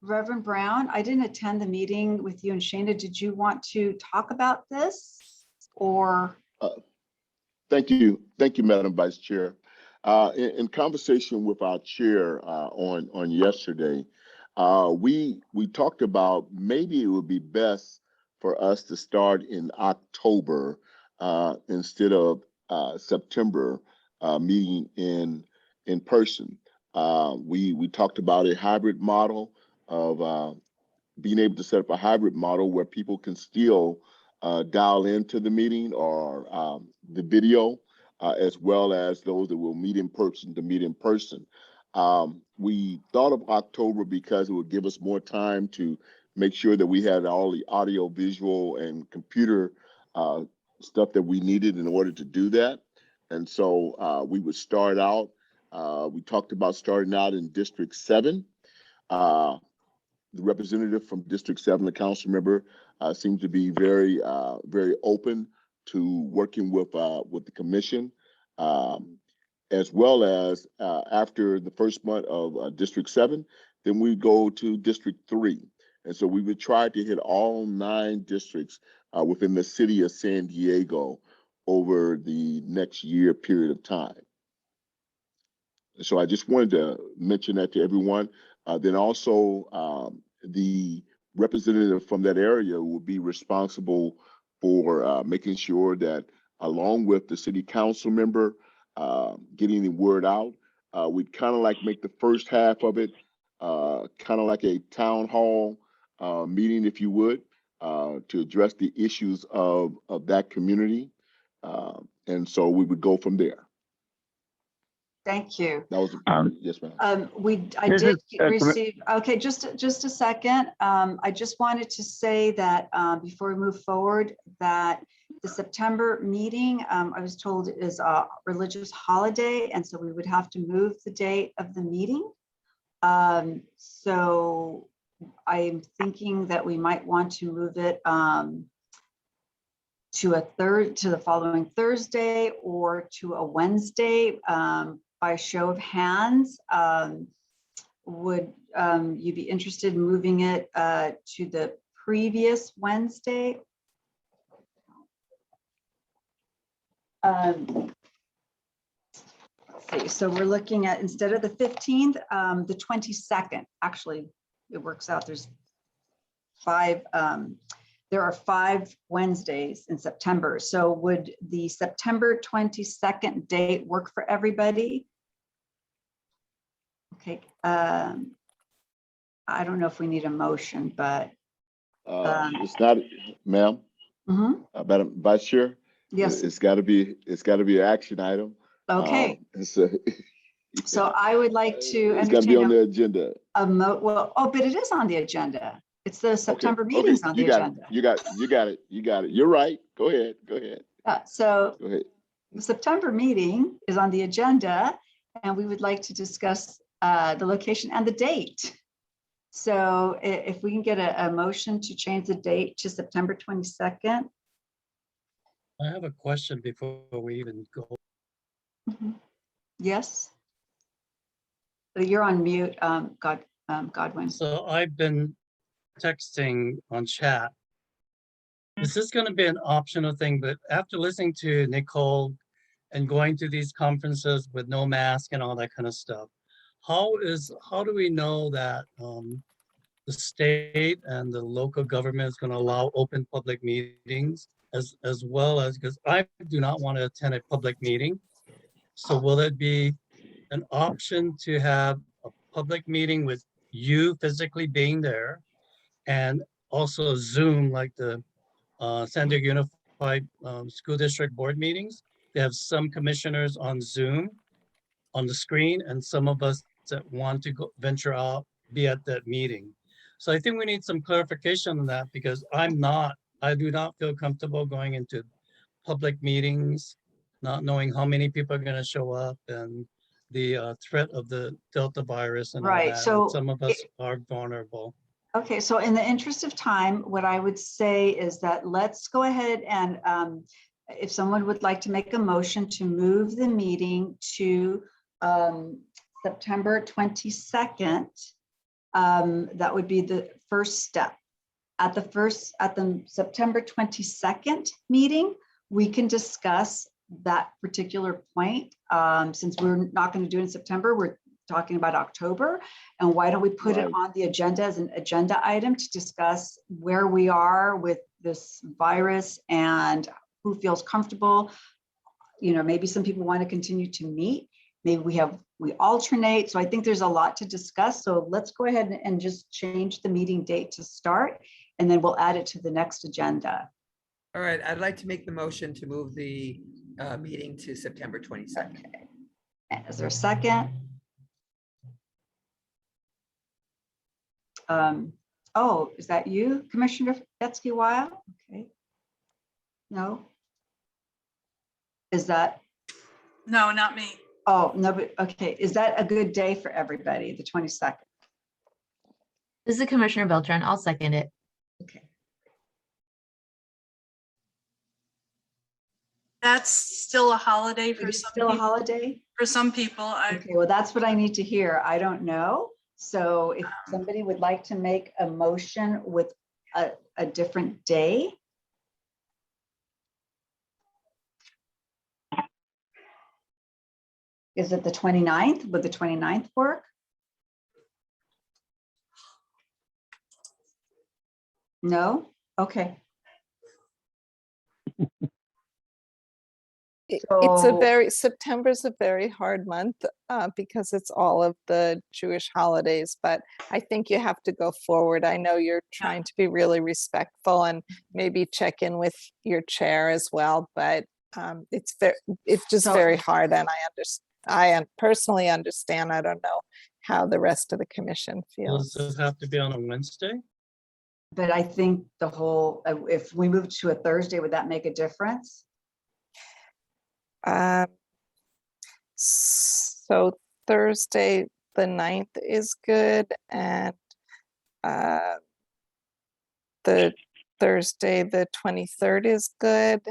Reverend Brown, I didn't attend the meeting with you and Shana. Did you want to talk about this or? Thank you, Madam Vice Chair. In conversation with our chair on yesterday, we talked about maybe it would be best for us to start in October instead of September, meeting in person. We talked about a hybrid model of being able to set up a hybrid model where people can still dial into the meeting or the video, as well as those that will meet in person to meet in person. We thought of October because it would give us more time to make sure that we had all the audio, visual, and computer stuff that we needed in order to do that. And so we would start out, we talked about starting out in District 7. The representative from District 7, the council member, seemed to be very open to working with the commission, as well as after the first month of District 7, then we go to District 3. And so we would try to hit all 9 districts within the city of San Diego over the next year period of time. So I just wanted to mention that to everyone. Then also the representative from that area will be responsible for making sure that along with the city council member, getting the word out, we'd kind of like make the first half of it kind of like a town hall meeting, if you would, to address the issues of that community. And so we would go from there. Thank you. That was, yes, ma'am. I did receive, okay, just a second. I just wanted to say that before we move forward, that the September meeting, I was told is a religious holiday, and so we would have to move the date of the meeting. So I'm thinking that we might want to move it to the following Thursday or to a Wednesday. By show of hands, would you be interested in moving it to the previous Wednesday? Let's see, so we're looking at, instead of the 15th, the 22nd. Actually, it works out. There's 5, there are 5 Wednesdays in September. So would the September 22nd date work for everybody? Okay. I don't know if we need a motion, but. It's not, ma'am. Madam Vice Chair. Yes. It's got to be an action item. Okay. So I would like to. It's got to be on the agenda. But it is on the agenda. It's the September meetings on the agenda. You got it. You're right. Go ahead. So go ahead. The September meeting is on the agenda, and we would like to discuss the location and the date. So if we can get a motion to change the date to September 22nd. I have a question before we even go. Yes. You're on mute, Godwin. So I've been texting on chat. This is going to be an optional thing, but after listening to Nicole and going to these conferences with no mask and all that kind of stuff, how do we know that the state and the local government is going to allow open public meetings as well as, because I do not want to attend a public meeting. So will it be an option to have a public meeting with you physically being there, and also Zoom, like the San Diego Unified School District Board meetings? They have some commissioners on Zoom on the screen, and some of us that want to go venture out, be at that meeting. So I think we need some clarification on that because I do not feel comfortable going into public meetings, not knowing how many people are going to show up and the threat of the Delta virus and all Right, that. so And some of us are vulnerable. Okay, so in the interest of time, what I would say is that let's go ahead and if someone would like to make a motion to move the meeting to September 22nd, that would be the first step. At the September 22nd meeting, we can discuss that particular point. Since we're not going to do it in September, we're talking about October. And why don't we put it Right. on the agenda as an agenda item to discuss where we are with this virus and who feels comfortable. You know, maybe some people want to continue to meet. Maybe we alternate. So I think there's a lot to discuss. So let's go ahead and just change the meeting date to start, and then we'll add it to the next agenda. All right, I'd like to make the motion to move the meeting to September 22nd. Okay. And is there a second? Oh, is that you, Commissioner Betsky-Weil? Okay. No? Is that, No, not me. oh, no, but, okay, is that a good day for everybody, the 22nd? This is Commissioner Beltran. I'll second it. Okay. That's still a holiday It for is some still a people. holiday? For some people, Okay, well, that's what I need to hear. I don't know. So if somebody would like to make a motion with a different day. Is it the 29th? Would the 29th work? No? Okay. It's September's a very hard month because it's all of the Jewish holidays, but I think you have to go forward. I know you're trying to be really respectful and maybe check in with your chair as well, but it's just So- very hard, and I personally understand. I don't know how the rest of the commission feels. Does it have to be on a Wednesday? But I think the whole, if we move to a Thursday, would that make a difference? So Thursday, the 9th is good, and the Thursday, the 23rd is good.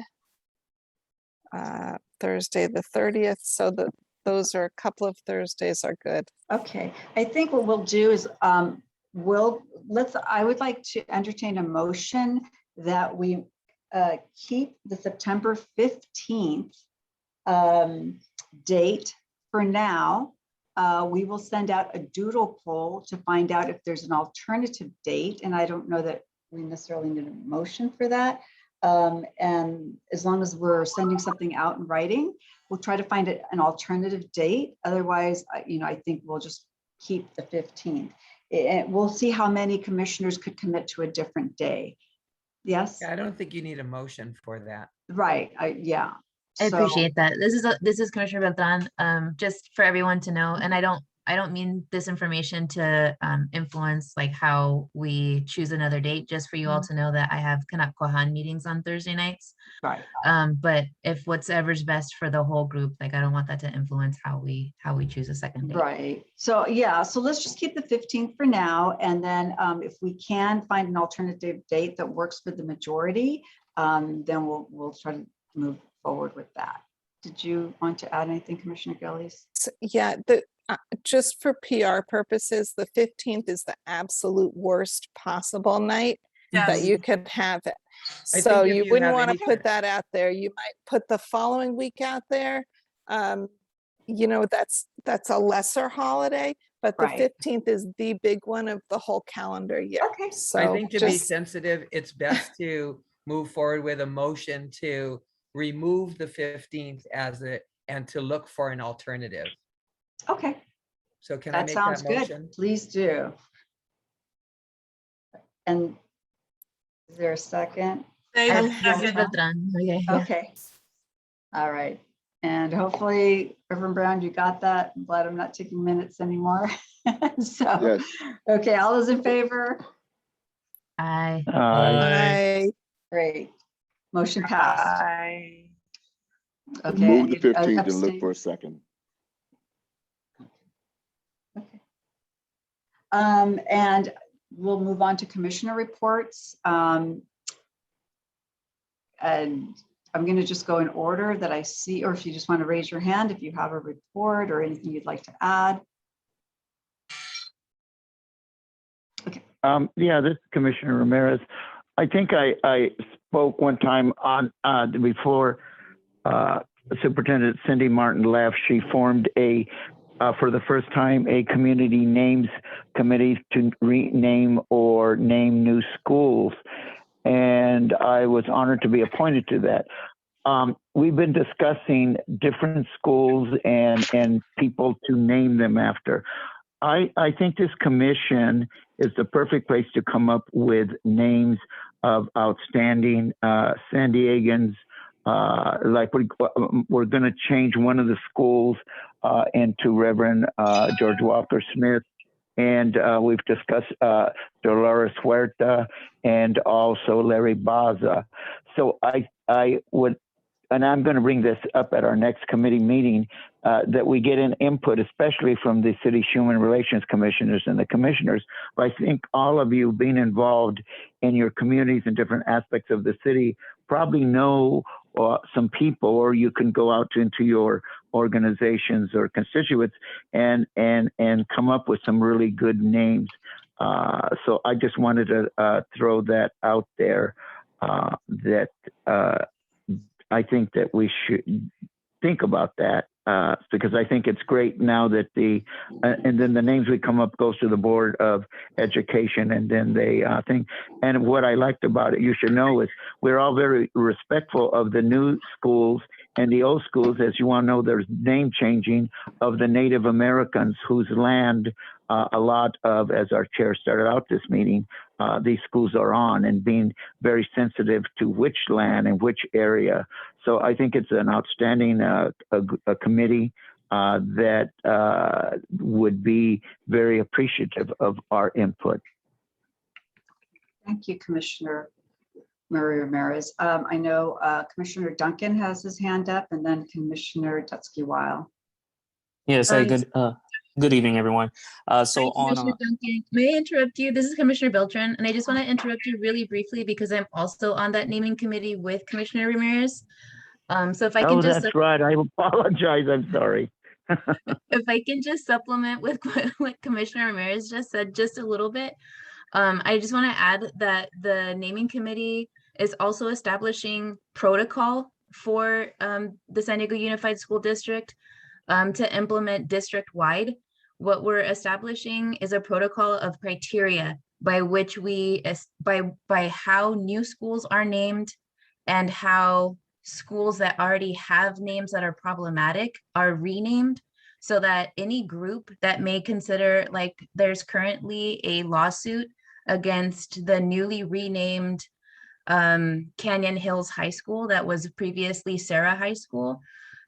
Thursday, the 30th, so those are a couple of Thursdays are good. Okay, I think what we'll do is, I would like to entertain a motion that we keep the September 15th date for now. We will send out a doodle poll to find out if there's an alternative date, and I don't know that we necessarily need a motion for that. And as long as we're sending something out in writing, we'll try to find an alternative date. Otherwise, I think we'll just keep the 15th. And we'll see how many commissioners could commit to a different day. Yes, Yeah, I don't think you need a motion for that. right, yeah. I So- appreciate that. This is Commissioner Beltran. Just for everyone to know, and I don't mean this information to influence like how we choose another date, just for you all to know that I have Kanak Kohan meetings on Thursday nights. Right. But if whatever's best for the whole group, like I don't want that to influence how we choose a second date. Right. So, yeah, so let's just keep the 15th for now. And then if we can find an alternative date that works for the majority, then we'll try to move forward with that. Did you want to add anything, Commissioner Gillies? Yeah, just for PR purposes, the 15th is the absolute worst possible night that Yes. you could have it. I So think if you you wouldn't have want to any- put that out there. You might put the following week out there. That's a lesser holiday, but the Right. 15th is the big one of the whole calendar year. Okay. So I think to be just, sensitive, it's best to move forward with a motion to remove the 15th and to look for an alternative. Okay, So can I that make sounds that good. motion? Please do. And is there a second? Dave, Um, Commissioner second. Beltran. Okay, yeah. Okay. All right. And hopefully, Reverend Brown, you got that. I'm glad I'm not taking minutes anymore. So, Yes. okay, all those in favor? Aye. Aye. Great. Motion passed. Okay. Move the I need, 15th and look abstain. for a second. Okay. And we'll move on to commissioner reports. And I'm going to just go in order that I see, or if you just want to raise your hand, if you have a report or anything you'd like to add. Yeah, this is Commissioner Ramirez. I think I spoke one time on before Superintendent Cindy Martin left. She formed for the first time, a community names committee to rename or name new schools. And I was honored to be appointed to that. We've been discussing different schools and people to name them after. I think this commission is the perfect place to come up with names of outstanding San Diegans. Like we're going to change one of the schools into Reverend George Walker Smith. And we've discussed Dolores Huerta and also Larry Baza. So I would, and I'm going to bring this up at our next committee meeting, that we get an input, especially from the city's human relations commissioners and the commissioners. But I think all of you being involved in your communities and different aspects of the city probably know some people, or you can go out into your organizations or constituents and come up with some really good names. So I just wanted to throw that out there, that I think that we should think about that, because I think it's great now that and then the names we come up goes to the Board of Education, and then they think. And what I liked about it, you should know, is we're all very respectful of the new schools and the old schools. As you all know, there's name changing of the Native Americans whose land a lot of, as our chair started out this meeting, these schools are on, and being very sensitive to which land and which area. So I think it's an outstanding a committee that would be very appreciative of our input. Thank you, Commissioner Murray Ramirez. I know Commissioner Duncan has his hand up, and then Commissioner Tutsky-Weil. Yes, good evening, everyone. So Commissioner Duncan, may I interrupt you? This is Commissioner Beltran, and I just want to interrupt you really briefly because I'm also on that naming committee with Commissioner Ramirez. So if I can just— that's right. I apologize. I'm sorry. if I can just supplement with what Commissioner Ramirez just said just a little bit. I just want to add that the naming committee is also establishing protocol for the San Diego Unified School District to implement district-wide. What we're establishing is a protocol of criteria by which by how new schools are named and how schools that already have names that are problematic are renamed, so that any group that may consider, like there's currently a lawsuit against the newly renamed Canyon Hills High School that was previously Sarah High School.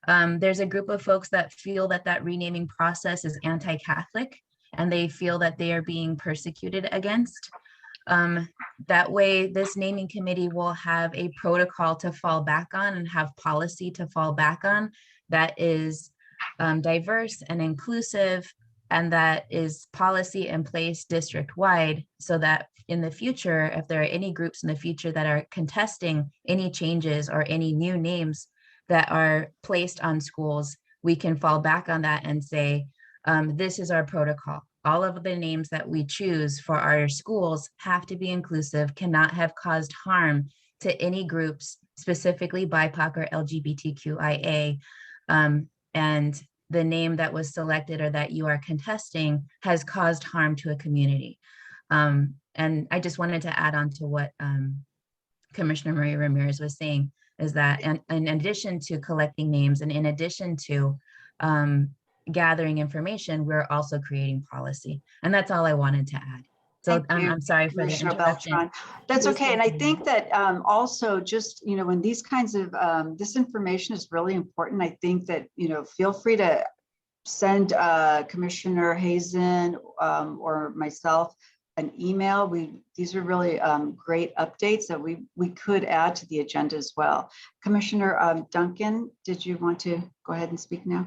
There's a group of folks that feel that that renaming process is anti-Catholic, and they feel that they are being persecuted against. That way, this naming committee will have a protocol to fall back on and have policy to fall back on that is diverse and inclusive, and that is policy in place district-wide, so that in the future, if there are any groups in the future that are contesting any changes or any new names that are placed on schools, we can fall back on that and say, this is our protocol. All of the names that we choose for our schools have to be inclusive, cannot have caused harm to any groups, specifically BIPOC or LGBTQIA. And the name that was selected or that you are contesting has caused harm to a community. And I just wanted to add on to what Commissioner Murray Ramirez was saying, is that in addition to collecting names and in addition to gathering information, we're also creating policy. And that's all I wanted to add. So I'm sorry for the interruption. Beltran. That's okay. And I think that also just, when these kinds of, this information is really important. I think that, feel free to send Commissioner Hazen or myself an email. These are really great updates that we could add to the agenda as well. Commissioner Duncan, did you want to go ahead and speak now?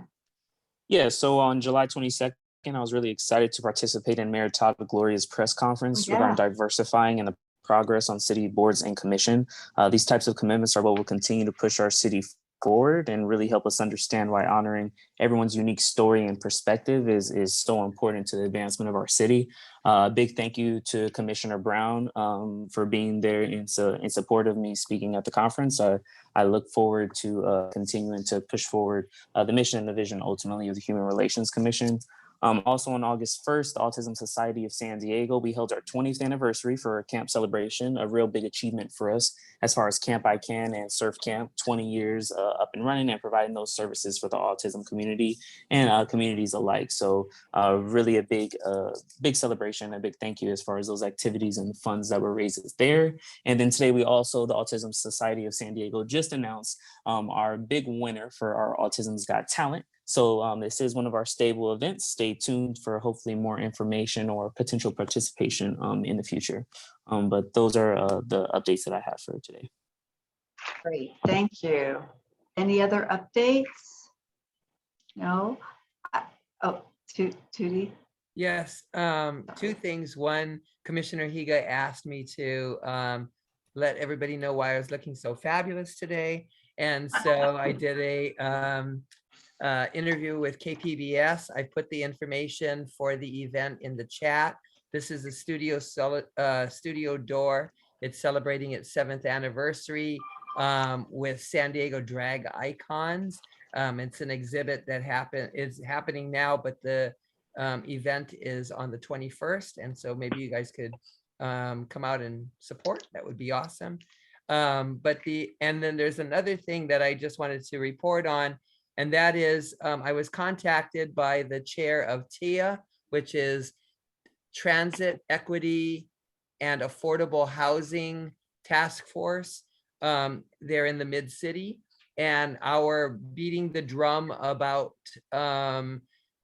Yeah, so on July 22nd, I was really excited to participate in Mayor Todd Gloria's press conference regarding diversifying and the progress on city boards and commission. These types of commitments are what will continue to push our city forward and really help us understand why honoring everyone's unique story and perspective is so important to the advancement of our city. Big thank you to Commissioner Brown for being there in support of me speaking at the conference. I look forward to continuing to push forward the mission and the vision ultimately of the Human Relations Commission. Also on August 1st, the Autism Society of San Diego, we held our 20th anniversary for a camp celebration, a real big achievement for us as far as Camp I Can and Surf Camp, 20 years up and running and providing those services for the autism community and communities alike. So really a big celebration, a big thank you as far as those activities and the funds that were raised there. And then today we also, the Autism Society of San Diego just announced our big winner for our Autism's Got Talent. So this is one of our stable events. Stay tuned for hopefully more information or potential participation in the future. But those are the updates that I have for today. Great, thank you. Any other updates? No? Oh, Tootie? Yes, two things. One, Commissioner Higa asked me to let everybody know why I was looking so fabulous today. And so I did a interview with KPBS. I put the information for the event in the chat. This is a Studio Door. It's celebrating its 7th anniversary with San Diego drag icons. It's an exhibit that is happening now, but the event is on the 21st. And so maybe you guys could come out and support. That would be awesome. And then there's another thing that I just wanted to report on. And that is, I was contacted by the chair of TIA, which is Transit Equity and Affordable Housing Task Force. They're in the Mid-City, and our beating the drum about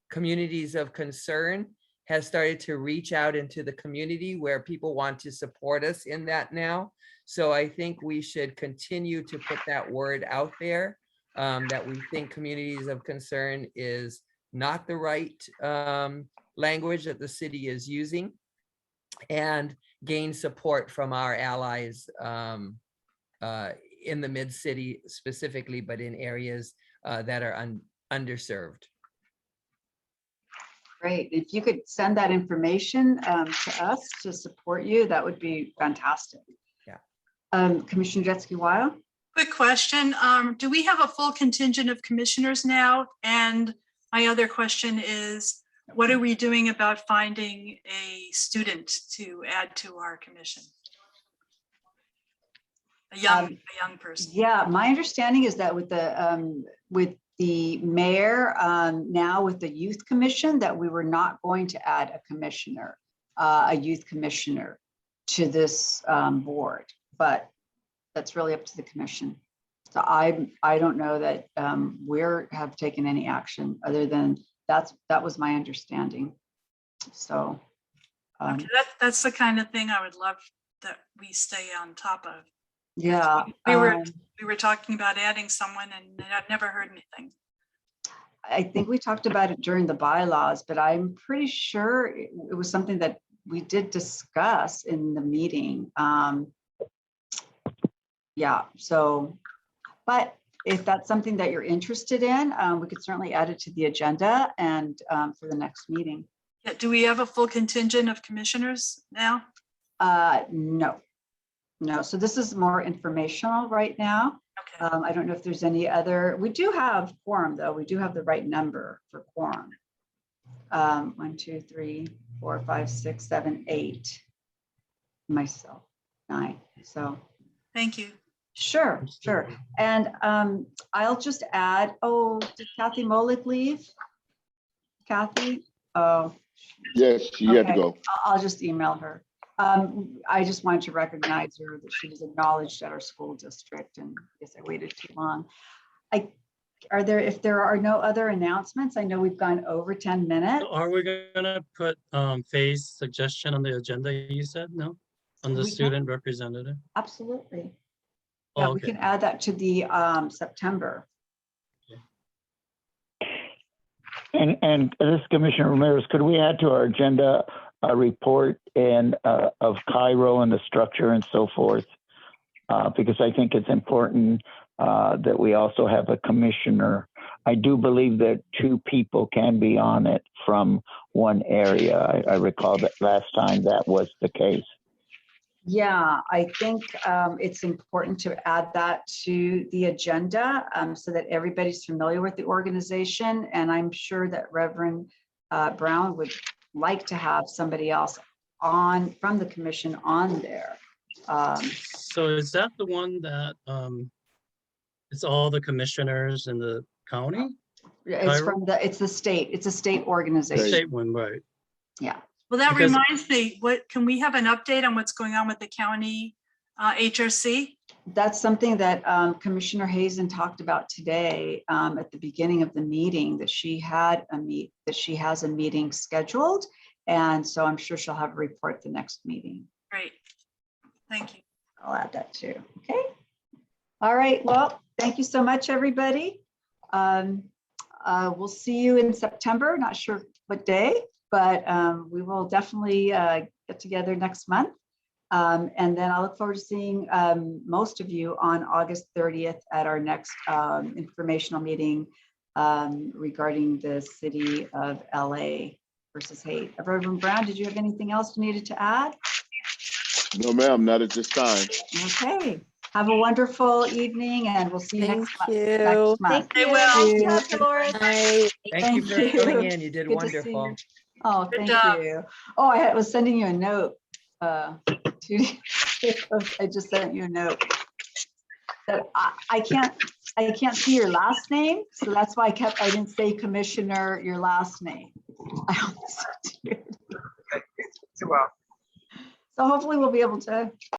communities of concern has started to reach out into the community where people want to support us in that now. So I think we should continue to put that word out there. That we think communities of concern is not the right language that the city is using, and gain support from our allies in the Mid-City specifically, but in areas that are underserved. Great. If you could send that information to us to support you, that would be fantastic. Yeah. Commissioner Jetzky-Weil? Quick question. Do we have a full contingent of commissioners now? And my other question is, what are we doing about finding a student to add to our commission? A young person. Yeah, my understanding is that with the mayor, now with the youth commission, that we were not going to add a commissioner, a youth commissioner to this board, but that's really up to the commission. So I don't know that we have taken any action other than that was my understanding. So Okay, that's the kind of thing I would love that we stay on top of. yeah, We were talking about adding someone and I've never heard anything. I think we talked about it during the bylaws, but I'm pretty sure it was something that we did discuss in the meeting. Yeah, so, but if that's something that you're interested in, we could certainly add it to the agenda and for the next meeting. Yeah, do we have a full contingent of commissioners now? No. So this is more informational right now. Okay. I don't know if there's any other, we do have quorum though. We do have the right number for quorum. 1, 2, 3, 4, 5, 6, 7, 8. Myself, 9. So. Thank you. Sure. And I'll just add, did Kathy Molick leave? Kathy? Oh. Yes, she had to okay. go. I'll just email her. I just wanted to recognize her that she was acknowledged at our school district, and I guess I waited too long. if there are no other announcements, I know we've gone over 10 minutes. Are we gonna put Faye's suggestion on the agenda, you said, no? On the We can. student representative? Absolutely. Oh, Yeah, we okay. can add that to the September. And this is Commissioner Ramirez, could we add to our agenda a report and of Cairo and the structure and so forth? Because I think it's important that we also have a commissioner. I do believe that 2 people can be on it from one area. I recall that last time that was the case. Yeah, I think it's important to add that to the agenda so that everybody's familiar with the organization. And I'm sure that Reverend Brown would like to have somebody else on from the commission on there. So is that the one that it's all the commissioners in the county? It's from it's the state. It's a state organization. State one, right? Yeah. Well, that Because- reminds me, can we have an update on what's going on with the county HRC? That's something that Commissioner Hazen talked about today at the beginning of the meeting, that she has a meeting scheduled. And so I'm sure she'll have a report the next meeting. Great. Thank you. I'll add that too. Okay. All right. Well, thank you so much, everybody. We'll see you in September. Not sure what day, but we will definitely get together next month. And then I look forward to seeing most of you on August 30th at our next informational meeting regarding the city of LA versus hate. Reverend Brown, did you have anything else you needed to add? No, ma'am, not at this time. Okay. Have a wonderful evening and we'll see you Thank next month. you. Next month. They will. you. Dr. Dolores. Bye. Thank you for Thank filling you. in. You did Good to see wonderful. you. Oh, Good thank job. you. Oh, I was sending you a note. I just sent you a note. That I can't see your last name, so that's why I didn't say Commissioner, your last name. I almost did. So hopefully we'll be able to